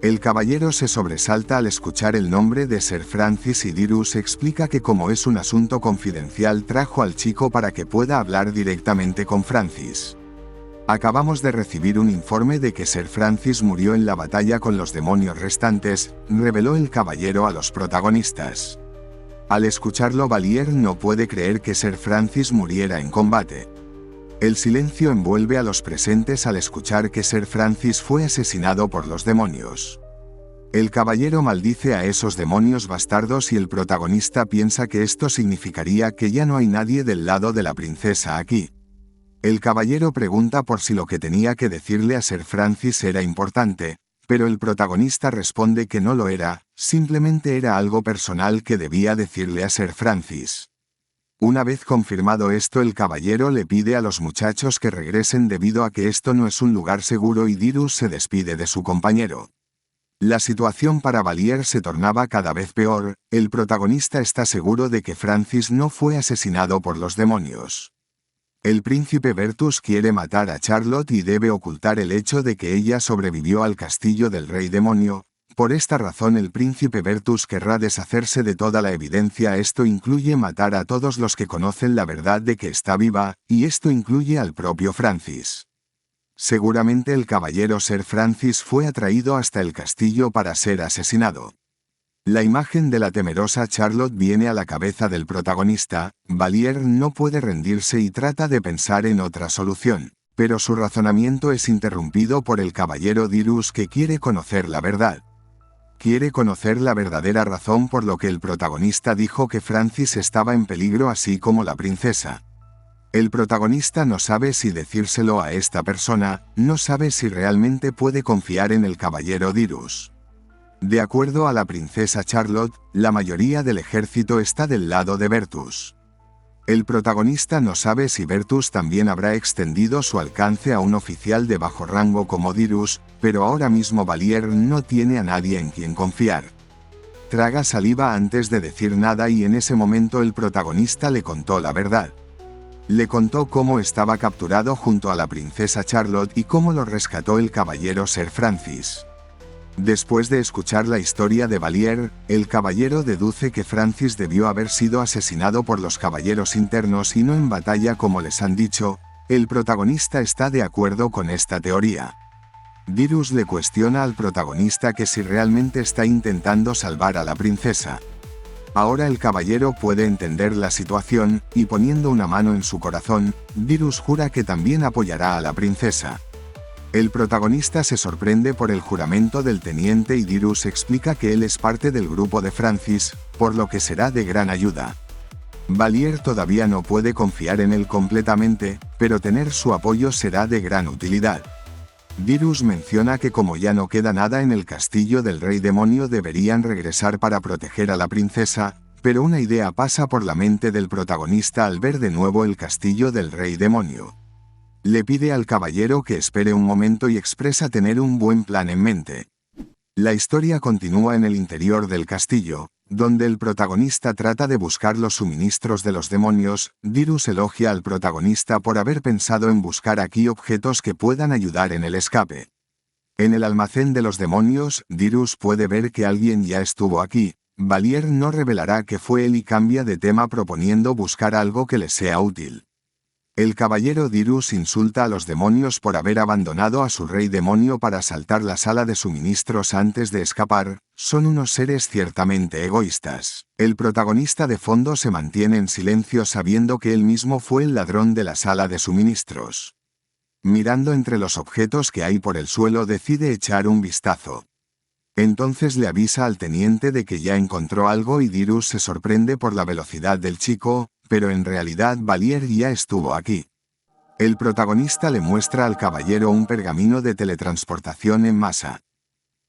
El caballero se sobresalta al escuchar el nombre de Sir Francis y Dirus explica que como es un asunto confidencial trajo al chico para que pueda hablar directamente con Francis. Acabamos de recibir un informe de que Sir Francis murió en la batalla con los demonios restantes, reveló el caballero a los protagonistas. Al escucharlo Valier no puede creer que Sir Francis muriera en combate. El silencio envuelve a los presentes al escuchar que Sir Francis fue asesinado por los demonios. El caballero maldice a esos demonios bastardos y el protagonista piensa que esto significaría que ya no hay nadie del lado de la princesa aquí. El caballero pregunta por si lo que tenía que decirle a Sir Francis era importante, pero el protagonista responde que no lo era, simplemente era algo personal que debía decirle a Sir Francis. Una vez confirmado esto, el caballero le pide a los muchachos que regresen debido a que esto no es un lugar seguro y Dirus se despide de su compañero. La situación para Valier se tornaba cada vez peor, el protagonista está seguro de que Francis no fue asesinado por los demonios. El príncipe Bertus quiere matar a Charlotte y debe ocultar el hecho de que ella sobrevivió al castillo del rey demonio. Por esta razón el príncipe Bertus querrá deshacerse de toda la evidencia. Esto incluye matar a todos los que conocen la verdad de que está viva, y esto incluye al propio Francis. Seguramente el caballero Sir Francis fue atraído hasta el castillo para ser asesinado. La imagen de la temerosa Charlotte viene a la cabeza del protagonista. Valier no puede rendirse y trata de pensar en otra solución, pero su razonamiento es interrumpido por el caballero Dirus, que quiere conocer la verdad. Quiere conocer la verdadera razón por lo que el protagonista dijo que Francis estaba en peligro, así como la princesa. El protagonista no sabe si decírselo a esta persona, no sabe si realmente puede confiar en el caballero Dirus. De acuerdo a la princesa Charlotte, la mayoría del ejército está del lado de Bertus. El protagonista no sabe si Bertus también habrá extendido su alcance a un oficial de bajo rango como Dirus, pero ahora mismo Valier no tiene a nadie en quien confiar. Traga saliva antes de decir nada y en ese momento el protagonista le contó la verdad. Le contó cómo estaba capturado junto a la princesa Charlotte y cómo lo rescató el caballero Sir Francis. Después de escuchar la historia de Valier, el caballero deduce que Francis debió haber sido asesinado por los caballeros internos y no en batalla como les han dicho. El protagonista está de acuerdo con esta teoría. Dirus le cuestiona al protagonista que si realmente está intentando salvar a la princesa. Ahora el caballero puede entender la situación, y poniendo una mano en su corazón, Dirus jura que también apoyará a la princesa. El protagonista se sorprende por el juramento del teniente y Dirus explica que él es parte del grupo de Francis, por lo que será de gran ayuda. Valier todavía no puede confiar en él completamente, pero tener su apoyo será de gran utilidad. Dirus menciona que como ya no queda nada en el castillo del rey demonio deberían regresar para proteger a la princesa, pero una idea pasa por la mente del protagonista al ver de nuevo el castillo del rey demonio. Le pide al caballero que espere un momento y expresa tener un buen plan en mente. La historia continúa en el interior del castillo, donde el protagonista trata de buscar los suministros de los demonios. Dirus elogia al protagonista por haber pensado en buscar aquí objetos que puedan ayudar en el escape. En el almacén de los demonios, Dirus puede ver que alguien ya estuvo aquí. Valier no revelará que fue él y cambia de tema proponiendo buscar algo que le sea útil. El caballero Dirus insulta a los demonios por haber abandonado a su rey demonio para asaltar la sala de suministros antes de escapar. Son unos seres ciertamente egoístas. El protagonista de fondo se mantiene en silencio sabiendo que él mismo fue el ladrón de la sala de suministros. Mirando entre los objetos que hay por el suelo decide echar un vistazo. Entonces le avisa al teniente de que ya encontró algo y Dirus se sorprende por la velocidad del chico, pero en realidad Valier ya estuvo aquí. El protagonista le muestra al caballero un pergamino de teletransportación en masa.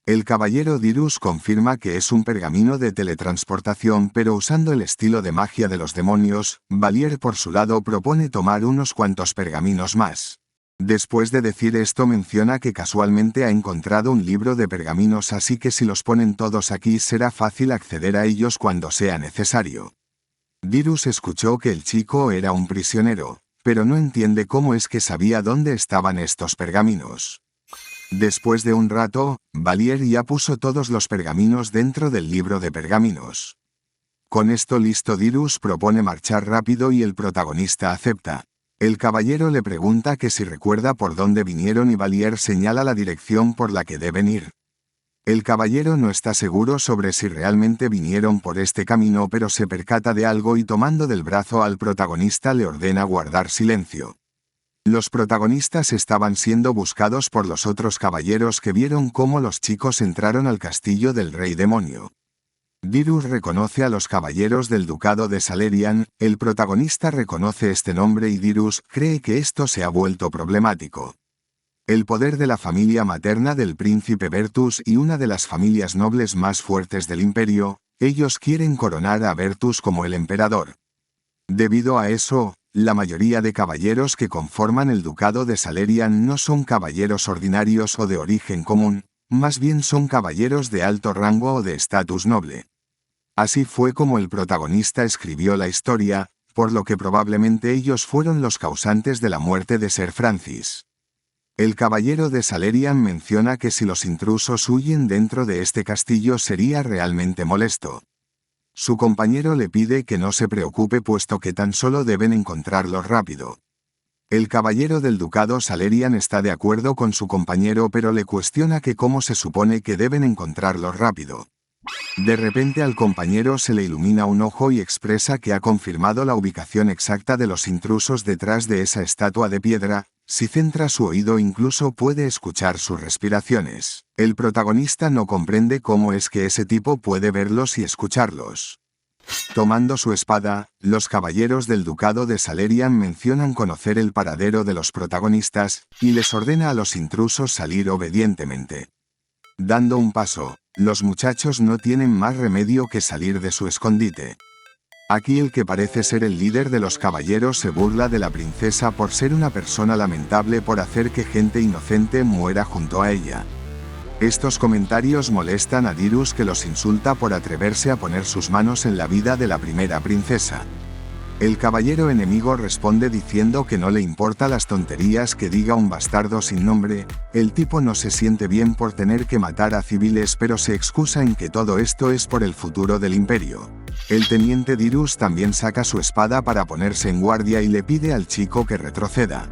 El caballero Dirus confirma que es un pergamino de teletransportación pero usando el estilo de magia de los demonios. Valier por su lado propone tomar unos cuantos pergaminos más. Después de decir esto menciona que casualmente ha encontrado un libro de pergaminos, así que si los ponen todos aquí será fácil acceder a ellos cuando sea necesario. Dirus escuchó que el chico era un prisionero, pero no entiende cómo es que sabía dónde estaban estos pergaminos. Después de un rato, Valier ya puso todos los pergaminos dentro del libro de pergaminos. Con esto listo, Dirus propone marchar rápido y el protagonista acepta. El caballero le pregunta que si recuerda por dónde vinieron y Valier señala la dirección por la que deben ir. El caballero no está seguro sobre si realmente vinieron por este camino, pero se percata de algo y tomando del brazo al protagonista le ordena guardar silencio. Los protagonistas estaban siendo buscados por los otros caballeros que vieron cómo los chicos entraron al castillo del Rey Demonio. Dirus reconoce a los caballeros del ducado de Salerian, el protagonista reconoce este nombre y Dirus cree que esto se ha vuelto problemático. El poder de la familia materna del príncipe Bertus y una de las familias nobles más fuertes del imperio, ellos quieren coronar a Bertus como el emperador. Debido a eso, la mayoría de caballeros que conforman el ducado de Salerian no son caballeros ordinarios o de origen común, más bien son caballeros de alto rango o de estatus noble. Así fue como el protagonista escribió la historia, por lo que probablemente ellos fueron los causantes de la muerte de Sir Francis. El caballero de Salerian menciona que si los intrusos huyen dentro de este castillo sería realmente molesto. Su compañero le pide que no se preocupe puesto que tan solo deben encontrarlos rápido. El caballero del ducado Salerian está de acuerdo con su compañero pero le cuestiona que cómo se supone que deben encontrarlos rápido. De repente al compañero se le ilumina un ojo y expresa que ha confirmado la ubicación exacta de los intrusos detrás de esa estatua de piedra. Si centra su oído incluso puede escuchar sus respiraciones. El protagonista no comprende cómo es que ese tipo puede verlos y escucharlos. Tomando su espada, los caballeros del ducado de Salerian mencionan conocer el paradero de los protagonistas, y les ordena a los intrusos salir obedientemente. Dando un paso, los muchachos no tienen más remedio que salir de su escondite. Aquí el que parece ser el líder de los caballeros se burla de la princesa por ser una persona lamentable por hacer que gente inocente muera junto a ella. Estos comentarios molestan a Dirus que los insulta por atreverse a poner sus manos en la vida de la primera princesa. El caballero enemigo responde diciendo que no le importa las tonterías que diga un bastardo sin nombre, el tipo no se siente bien por tener que matar a civiles pero se excusa en que todo esto es por el futuro del imperio. El teniente Dirus también saca su espada para ponerse en guardia y le pide al chico que retroceda.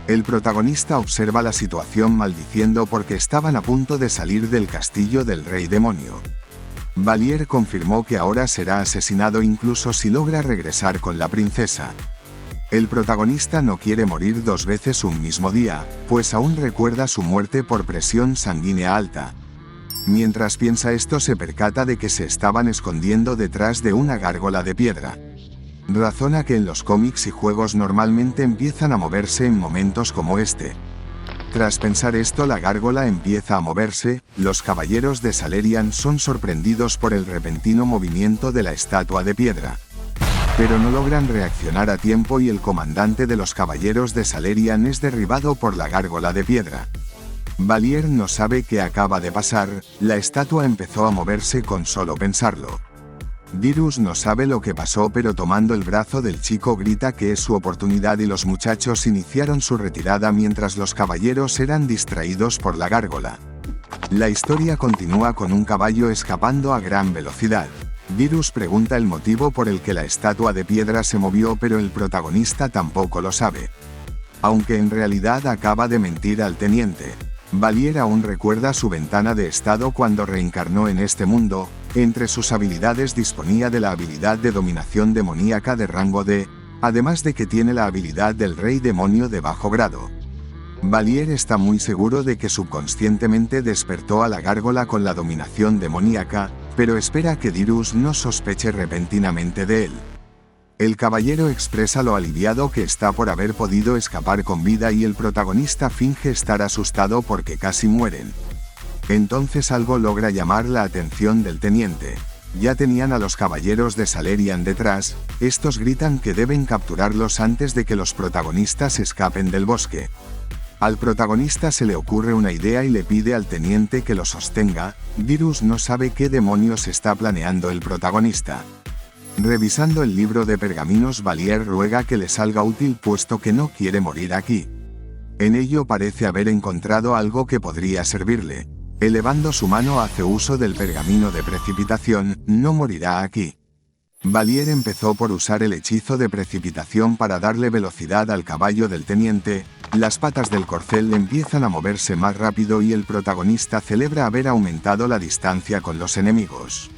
El protagonista observa la situación maldiciendo porque estaban a punto de salir del castillo del Rey Demonio. Valier confirmó que ahora será asesinado incluso si logra regresar con la princesa. El protagonista no quiere morir dos veces un mismo día, pues aún recuerda su muerte por presión sanguínea alta. Mientras piensa esto se percata de que se estaban escondiendo detrás de una gárgola de piedra. Razona que en los cómics y juegos normalmente empiezan a moverse en momentos como este. Tras pensar esto la gárgola empieza a moverse, los caballeros de Salerian son sorprendidos por el repentino movimiento de la estatua de piedra. Pero no logran reaccionar a tiempo y el comandante de los caballeros de Salerian es derribado por la gárgola de piedra. Valier no sabe qué acaba de pasar, la estatua empezó a moverse con solo pensarlo. Dirus no sabe lo que pasó pero tomando el brazo del chico grita que es su oportunidad y los muchachos iniciaron su retirada mientras los caballeros eran distraídos por la gárgola. La historia continúa con un caballo escapando a gran velocidad. Dirus pregunta el motivo por el que la estatua de piedra se movió pero el protagonista tampoco lo sabe. Aunque en realidad acaba de mentir al teniente. Valier aún recuerda su ventana de estado cuando reencarnó en este mundo, entre sus habilidades disponía de la habilidad de dominación demoníaca de rango D, además de que tiene la habilidad del Rey Demonio de bajo grado. Valier está muy seguro de que subconscientemente despertó a la gárgola con la dominación demoníaca, pero espera que Dirus no sospeche repentinamente de él. El caballero expresa lo aliviado que está por haber podido escapar con vida y el protagonista finge estar asustado porque casi mueren. Entonces algo logra llamar la atención del teniente. Ya tenían a los caballeros de Salerian detrás, estos gritan que deben capturarlos antes de que los protagonistas escapen del bosque. Al protagonista se le ocurre una idea y le pide al teniente que lo sostenga. Dirus no sabe qué demonios está planeando el protagonista. Revisando el libro de pergaminos Valier ruega que le salga útil puesto que no quiere morir aquí. En ello parece haber encontrado algo que podría servirle. Elevando su mano hace uso del pergamino de precipitación, no morirá aquí. Valier empezó por usar el hechizo de precipitación para darle velocidad al caballo del teniente, las patas del corcel empiezan a moverse más rápido y el protagonista celebra haber aumentado la distancia con los enemigos.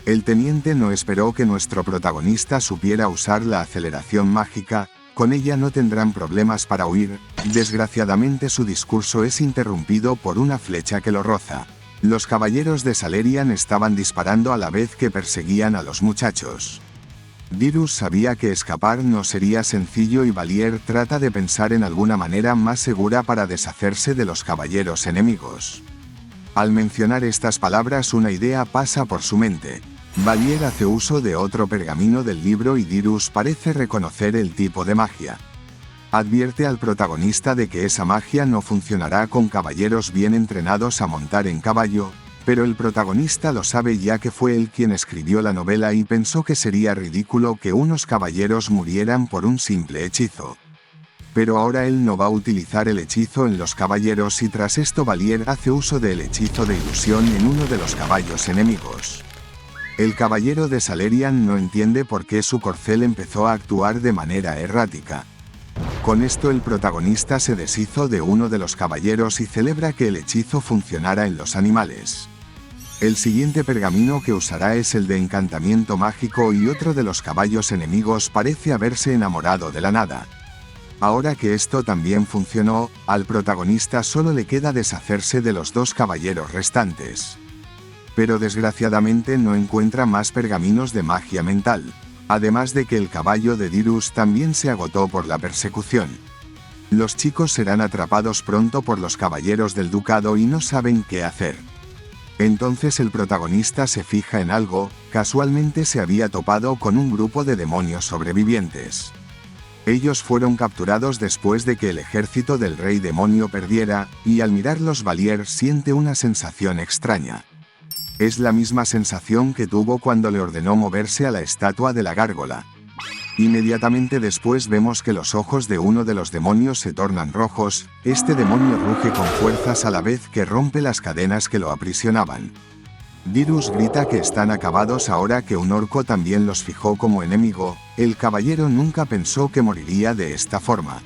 El teniente no esperó que nuestro protagonista supiera usar la aceleración mágica, Con ella no tendrán problemas para huir. Desgraciadamente su discurso es interrumpido por una flecha que lo roza. Los caballeros de Salerian estaban disparando a la vez que perseguían a los muchachos. Dyrus sabía que escapar no sería sencillo y Valier trata de pensar en alguna manera más segura para deshacerse de los caballeros enemigos. Al mencionar estas palabras una idea pasa por su mente. Valier hace uso de otro pergamino del libro y Dyrus parece reconocer el tipo de magia. Advierte al protagonista de que esa magia no funcionará con caballeros bien entrenados a montar en caballo, pero el protagonista lo sabe ya que fue él quien escribió la novela y pensó que sería ridículo que unos caballeros murieran por un simple hechizo. Pero ahora él no va a utilizar el hechizo en los caballeros y tras esto Valier hace uso del hechizo de ilusión en uno de los caballos enemigos. El caballero de Salerian no entiende por qué su corcel empezó a actuar de manera errática. Con esto el protagonista se deshizo de uno de los caballeros y celebra que el hechizo funcionara en los animales. El siguiente pergamino que usará es el de encantamiento mágico y otro de los caballos enemigos parece haberse enamorado de la nada. Ahora que esto también funcionó, al protagonista solo le queda deshacerse de los dos caballeros restantes. Pero desgraciadamente no encuentra más pergaminos de magia mental. Además de que el caballo de Dyrus también se agotó por la persecución. Los chicos serán atrapados pronto por los caballeros del ducado y no saben qué hacer. Entonces el protagonista se fija en algo, casualmente se había topado con un grupo de demonios sobrevivientes. Ellos fueron capturados después de que el ejército del rey demonio perdiera, y al mirarlos Valier siente una sensación extraña. Es la misma sensación que tuvo cuando le ordenó moverse a la estatua de la gárgola. Inmediatamente después vemos que los ojos de uno de los demonios se tornan rojos, este demonio ruge con fuerzas a la vez que rompe las cadenas que lo aprisionaban. Dyrus grita que están acabados ahora que un orco también los fijó como enemigo, el caballero nunca pensó que moriría de esta forma.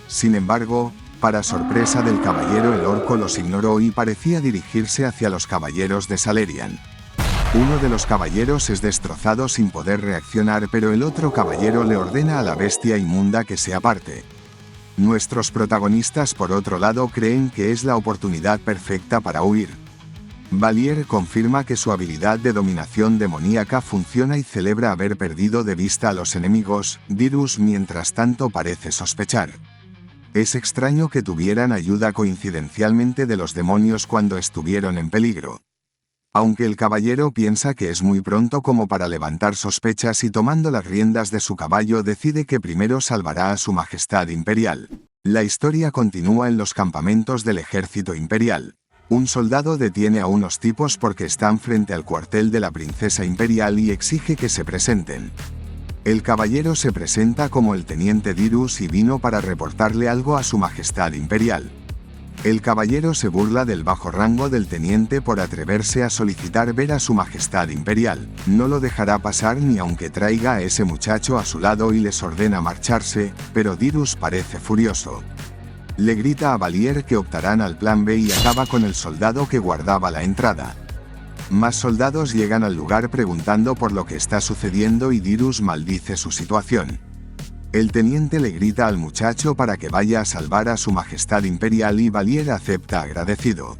Sin embargo, para sorpresa del caballero el orco los ignoró y parecía dirigirse hacia los caballeros de Salerian. Uno de los caballeros es destrozado sin poder reaccionar pero el otro caballero le ordena a la bestia inmunda que se aparte. Nuestros protagonistas por otro lado creen que es la oportunidad perfecta para huir. Valier confirma que su habilidad de dominación demoníaca funciona y celebra haber perdido de vista a los enemigos. Dyrus mientras tanto parece sospechar. Es extraño que tuvieran ayuda coincidencialmente de los demonios cuando estuvieron en peligro. Aunque el caballero piensa que es muy pronto como para levantar sospechas y tomando las riendas de su caballo decide que primero salvará a su majestad imperial. La historia continúa en los campamentos del ejército imperial. Un soldado detiene a unos tipos porque están frente al cuartel de la princesa imperial y exige que se presenten. El caballero se presenta como el teniente Dyrus y vino para reportarle algo a su majestad imperial. El caballero se burla del bajo rango del teniente por atreverse a solicitar ver a su majestad imperial. No lo dejará pasar ni aunque traiga a ese muchacho a su lado y les ordena marcharse, pero Dyrus parece furioso. Le grita a Valier que optarán al plan B y acaba con el soldado que guardaba la entrada. Más soldados llegan al lugar preguntando por lo que está sucediendo y Dyrus maldice su situación. El teniente le grita al muchacho para que vaya a salvar a su majestad imperial y Valier acepta agradecido.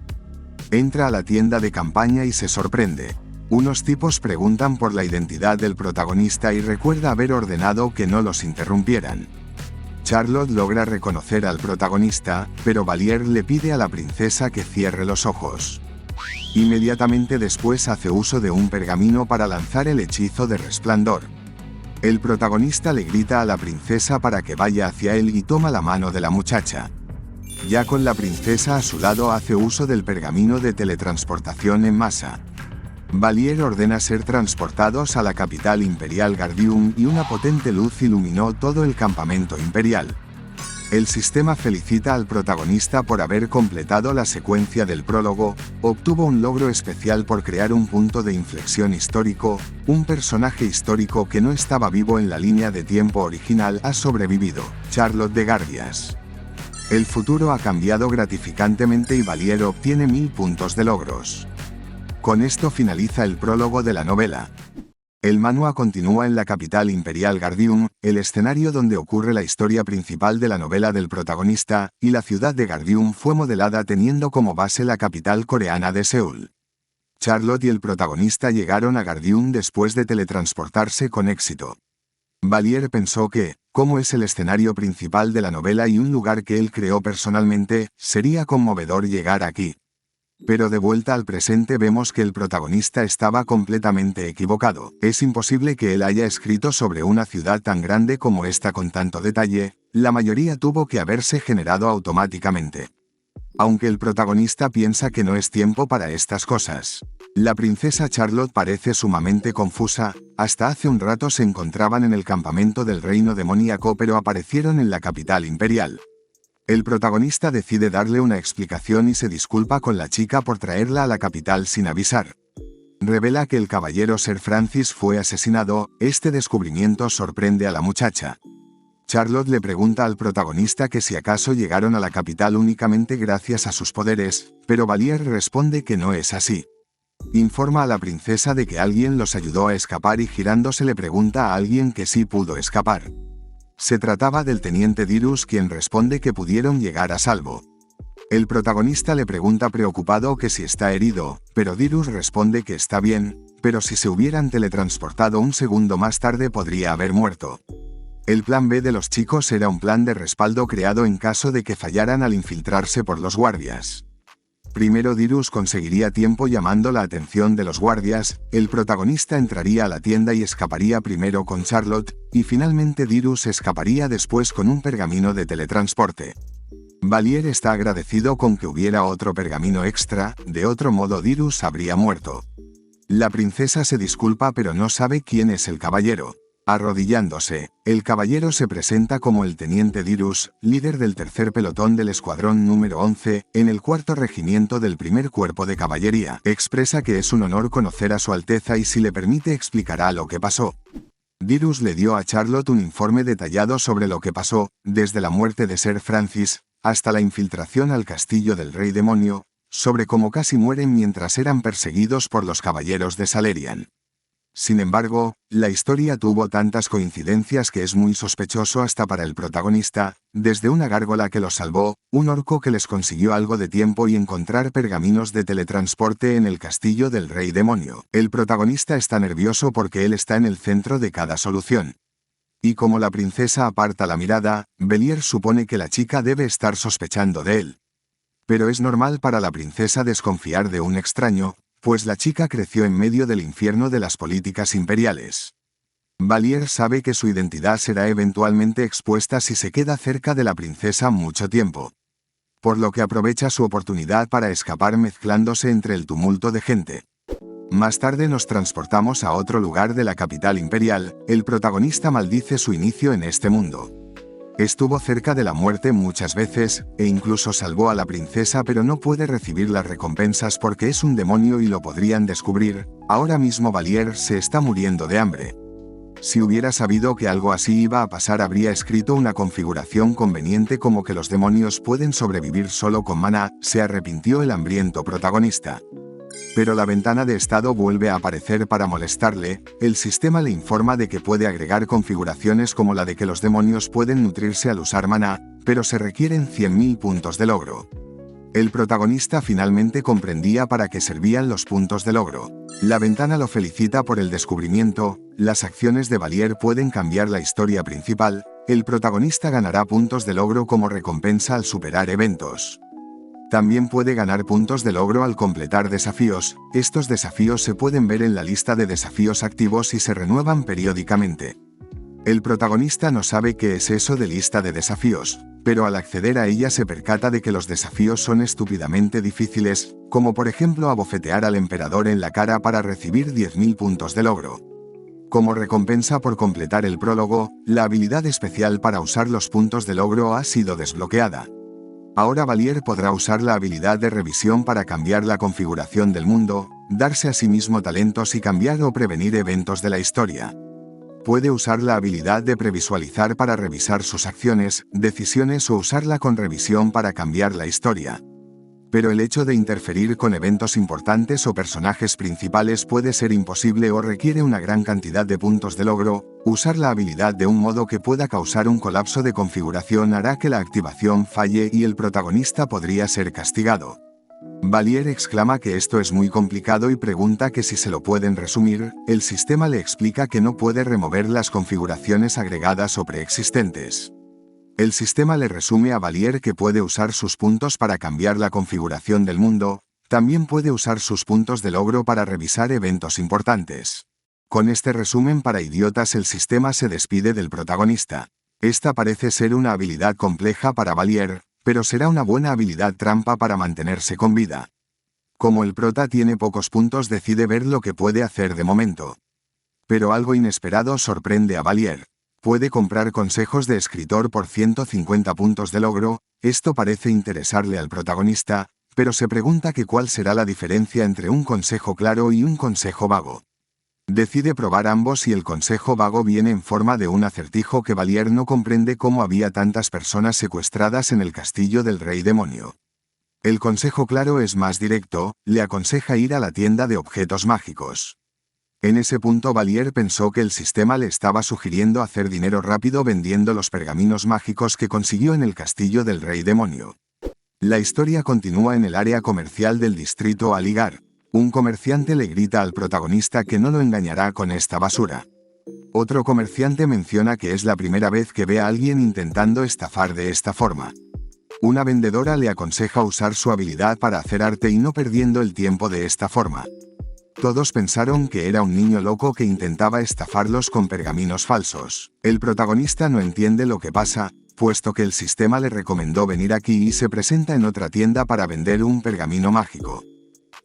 Entra a la tienda de campaña y se sorprende. Unos tipos preguntan por la identidad del protagonista y recuerda haber ordenado que no los interrumpieran. Charlotte logra reconocer al protagonista, pero Valier le pide a la princesa que cierre los ojos. Inmediatamente después hace uso de un pergamino para lanzar el hechizo de resplandor. El protagonista le grita a la princesa para que vaya hacia él y toma la mano de la muchacha. Ya con la princesa a su lado hace uso del pergamino de teletransportación en masa. Valier ordena ser transportados a la capital imperial Gardium y una potente luz iluminó todo el campamento imperial. El sistema felicita al protagonista por haber completado la secuencia del prólogo, obtuvo un logro especial por crear un punto de inflexión histórico, un personaje histórico que no estaba vivo en la línea de tiempo original ha sobrevivido, Charlotte de Gardias. El futuro ha cambiado gratificantemente y Valier obtiene 1000 puntos de logros. Con esto finaliza el prólogo de la novela. El manhwa continúa en la capital imperial Gardium, el escenario donde ocurre la historia principal de la novela del protagonista, y la ciudad de Gardium fue modelada teniendo como base la capital coreana de Seúl. Charlotte y el protagonista llegaron a Gardium después de teletransportarse con éxito. Valier pensó que, como es el escenario principal de la novela y un lugar que él creó personalmente, sería conmovedor llegar aquí. Pero de vuelta al presente vemos que el protagonista estaba completamente equivocado. Es imposible que él haya escrito sobre una ciudad tan grande como esta con tanto detalle, la mayoría tuvo que haberse generado automáticamente. Aunque el protagonista piensa que no es tiempo para estas cosas. La princesa Charlotte parece sumamente confusa, hasta hace un rato se encontraban en el campamento del reino demoníaco pero aparecieron en la capital imperial. El protagonista decide darle una explicación y se disculpa con la chica por traerla a la capital sin avisar. Revela que el caballero Sir Francis fue asesinado, este descubrimiento sorprende a la muchacha. Charlotte le pregunta al protagonista que si acaso llegaron a la capital únicamente gracias a sus poderes, pero Valier responde que no es así. Informa a la princesa de que alguien los ayudó a escapar y girándose le pregunta a alguien que sí pudo escapar. Se trataba del teniente Dyrus quien responde que pudieron llegar a salvo. El protagonista le pregunta preocupado que si está herido, pero Dyrus responde que está bien, pero si se hubieran teletransportado un segundo más tarde podría haber muerto. El plan B de los chicos era un plan de respaldo creado en caso de que fallaran al infiltrarse por los guardias. Primero Dyrus conseguiría tiempo llamando la atención de los guardias, el protagonista entraría a la tienda y escaparía primero con Charlotte, y finalmente Dyrus escaparía después con un pergamino de teletransporte. Valier está agradecido con que hubiera otro pergamino extra, de otro modo Dyrus habría muerto. La princesa se disculpa pero no sabe quién es el caballero. Arrodillándose, el caballero se presenta como el teniente Dyrus, líder del tercer pelotón del escuadrón número 11, en el cuarto regimiento del primer cuerpo de caballería. Expresa que es un honor conocer a su alteza y si le permite explicará lo que pasó. Dyrus le dio a Charlotte un informe detallado sobre lo que pasó, desde la muerte de Sir Francis, hasta la infiltración al castillo del rey demonio, sobre cómo casi mueren mientras eran perseguidos por los caballeros de Salerian. Sin embargo, la historia tuvo tantas coincidencias que es muy sospechoso hasta para el protagonista, desde una gárgola que los salvó, un orco que les consiguió algo de tiempo y encontrar pergaminos de teletransporte en el castillo del rey demonio. El protagonista está nervioso porque él está en el centro de cada solución. Y como la princesa aparta la mirada, Valier supone que la chica debe estar sospechando de él. Pero es normal para la princesa desconfiar de un extraño, pues la chica creció en medio del infierno de las políticas imperiales. Valier sabe que su identidad será eventualmente expuesta si se queda cerca de la princesa mucho tiempo. Por lo que aprovecha su oportunidad para escapar mezclándose entre el tumulto de gente. Más tarde nos transportamos a otro lugar de la capital imperial, el protagonista maldice su inicio en este mundo. Estuvo cerca de la muerte muchas veces, e incluso salvó a la princesa pero no puede recibir las recompensas porque es un demonio y lo podrían descubrir. Ahora mismo Valier se está muriendo de hambre. Si hubiera sabido que algo así iba a pasar habría escrito una configuración conveniente como que los demonios pueden sobrevivir solo con maná, se arrepintió el hambriento protagonista. Pero la ventana de estado vuelve a aparecer para molestarle, el sistema le informa de que puede agregar configuraciones como la de que los demonios pueden nutrirse al usar maná, pero se requieren 100.000 puntos de logro. El protagonista finalmente comprendía para qué servían los puntos de logro. La ventana lo felicita por el descubrimiento, las acciones de Valier pueden cambiar la historia principal, el protagonista ganará puntos de logro como recompensa al superar eventos. También puede ganar puntos de logro al completar desafíos, estos desafíos se pueden ver en la lista de desafíos activos y se renuevan periódicamente. El protagonista no sabe qué es eso de lista de desafíos, pero al acceder a ella se percata de que los desafíos son estúpidamente difíciles, como por ejemplo abofetear al emperador en la cara para recibir 10.000 puntos de logro. Como recompensa por completar el prólogo, la habilidad especial para usar los puntos de logro ha sido desbloqueada. Ahora Valier podrá usar la habilidad de revisión para cambiar la configuración del mundo, darse a sí mismo talentos y cambiar o prevenir eventos de la historia. Puede usar la habilidad de previsualizar para revisar sus acciones, decisiones o usarla con revisión para cambiar la historia. Pero el hecho de interferir con eventos importantes o personajes principales puede ser imposible o requiere una gran cantidad de puntos de logro. Usar la habilidad de un modo que pueda causar un colapso de configuración hará que la activación falle y el protagonista podría ser castigado. Valier exclama que esto es muy complicado y pregunta que si se lo pueden resumir. El sistema le explica que no puede remover las configuraciones agregadas o preexistentes. El sistema le resume a Valier que puede usar sus puntos para cambiar la configuración del mundo, también puede usar sus puntos de logro para revisar eventos importantes. Con este resumen para idiotas el sistema se despide del protagonista. Esta parece ser una habilidad compleja para Valier, pero será una buena habilidad trampa para mantenerse con vida. Como el prota tiene pocos puntos decide ver lo que puede hacer de momento. Pero algo inesperado sorprende a Valier. Puede comprar consejos de escritor por 150 puntos de logro. Esto parece interesarle al protagonista, pero se pregunta que cuál será la diferencia entre un consejo claro y un consejo vago. Decide probar ambos y el consejo vago viene en forma de un acertijo que Valier no comprende cómo había tantas personas secuestradas en el castillo del rey demonio. El consejo claro es más directo, le aconseja ir a la tienda de objetos mágicos. En ese punto Valier pensó que el sistema le estaba sugiriendo hacer dinero rápido vendiendo los pergaminos mágicos que consiguió en el castillo del rey demonio. La historia continúa en el área comercial del distrito Aligar. Un comerciante le grita al protagonista que no lo engañará con esta basura. Otro comerciante menciona que es la primera vez que ve a alguien intentando estafar de esta forma. Una vendedora le aconseja usar su habilidad para hacer arte y no perdiendo el tiempo de esta forma. Todos pensaron que era un niño loco que intentaba estafarlos con pergaminos falsos. El protagonista no entiende lo que pasa, puesto que el sistema le recomendó venir aquí y se presenta en otra tienda para vender un pergamino mágico.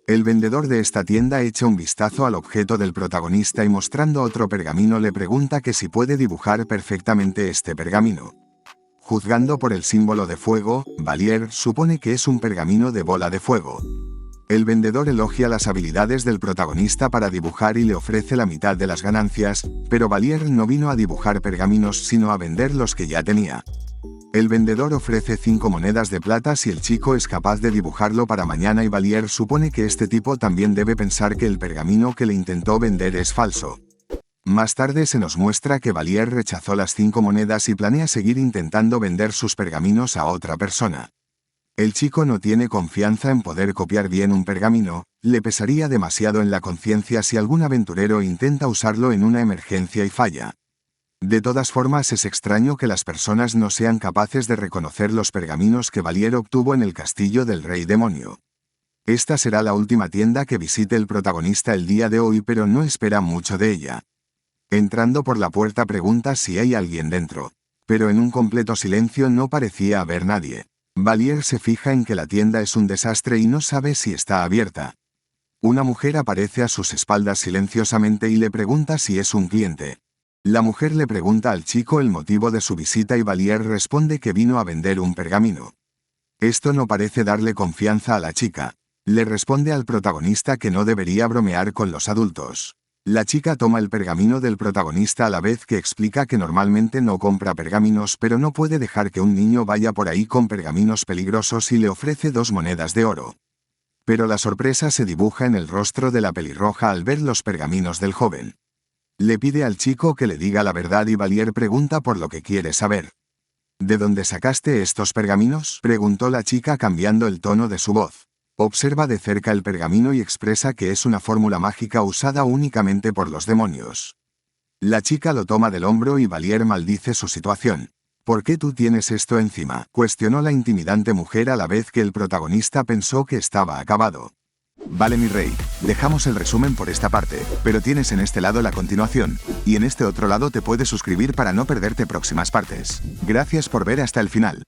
El vendedor de esta tienda echa un vistazo al objeto del protagonista y mostrando otro pergamino le pregunta que si puede dibujar perfectamente este pergamino. Juzgando por el símbolo de fuego, Valier supone que es un pergamino de bola de fuego. El vendedor elogia las habilidades del protagonista para dibujar y le ofrece la mitad de las ganancias, pero Valier no vino a dibujar pergaminos sino a vender los que ya tenía. El vendedor ofrece 5 monedas de plata si el chico es capaz de dibujarlo para mañana y Valier supone que este tipo también debe pensar que el pergamino que le intentó vender es falso. Más tarde se nos muestra que Valier rechazó las 5 monedas y planea seguir intentando vender sus pergaminos a otra persona. El chico no tiene confianza en poder copiar bien un pergamino, le pesaría demasiado en la conciencia si algún aventurero intenta usarlo en una emergencia y falla. De todas formas es extraño que las personas no sean capaces de reconocer los pergaminos que Valier obtuvo en el castillo del rey demonio. Esta será la última tienda que visite el protagonista el día de hoy, pero no espera mucho de ella. Entrando por la puerta pregunta si hay alguien dentro, pero en un completo silencio no parecía haber nadie. Valier se fija en que la tienda es un desastre y no sabe si está abierta. Una mujer aparece a sus espaldas silenciosamente y le pregunta si es un cliente. La mujer le pregunta al chico el motivo de su visita y Valier responde que vino a vender un pergamino. Esto no parece darle confianza a la chica. Le responde al protagonista que no debería bromear con los adultos. La chica toma el pergamino del protagonista a la vez que explica que normalmente no compra pergaminos, pero no puede dejar que un niño vaya por ahí con pergaminos peligrosos y le ofrece 2 monedas de oro. Pero la sorpresa se dibuja en el rostro de la pelirroja al ver los pergaminos del joven. Le pide al chico que le diga la verdad y Valier pregunta por lo que quiere saber. ¿De dónde sacaste estos pergaminos?, preguntó la chica cambiando el tono de su voz. Observa de cerca el pergamino y expresa que es una fórmula mágica usada únicamente por los demonios. La chica lo toma del hombro y Valier maldice su situación. ¿Por qué tú tienes esto encima?, cuestionó la intimidante mujer a la vez que el protagonista pensó que estaba acabado. Vale mi rey, dejamos el resumen por esta parte, pero tienes en este lado la continuación, y en este otro lado te puedes suscribir para no perderte próximas partes. Gracias por ver hasta el final.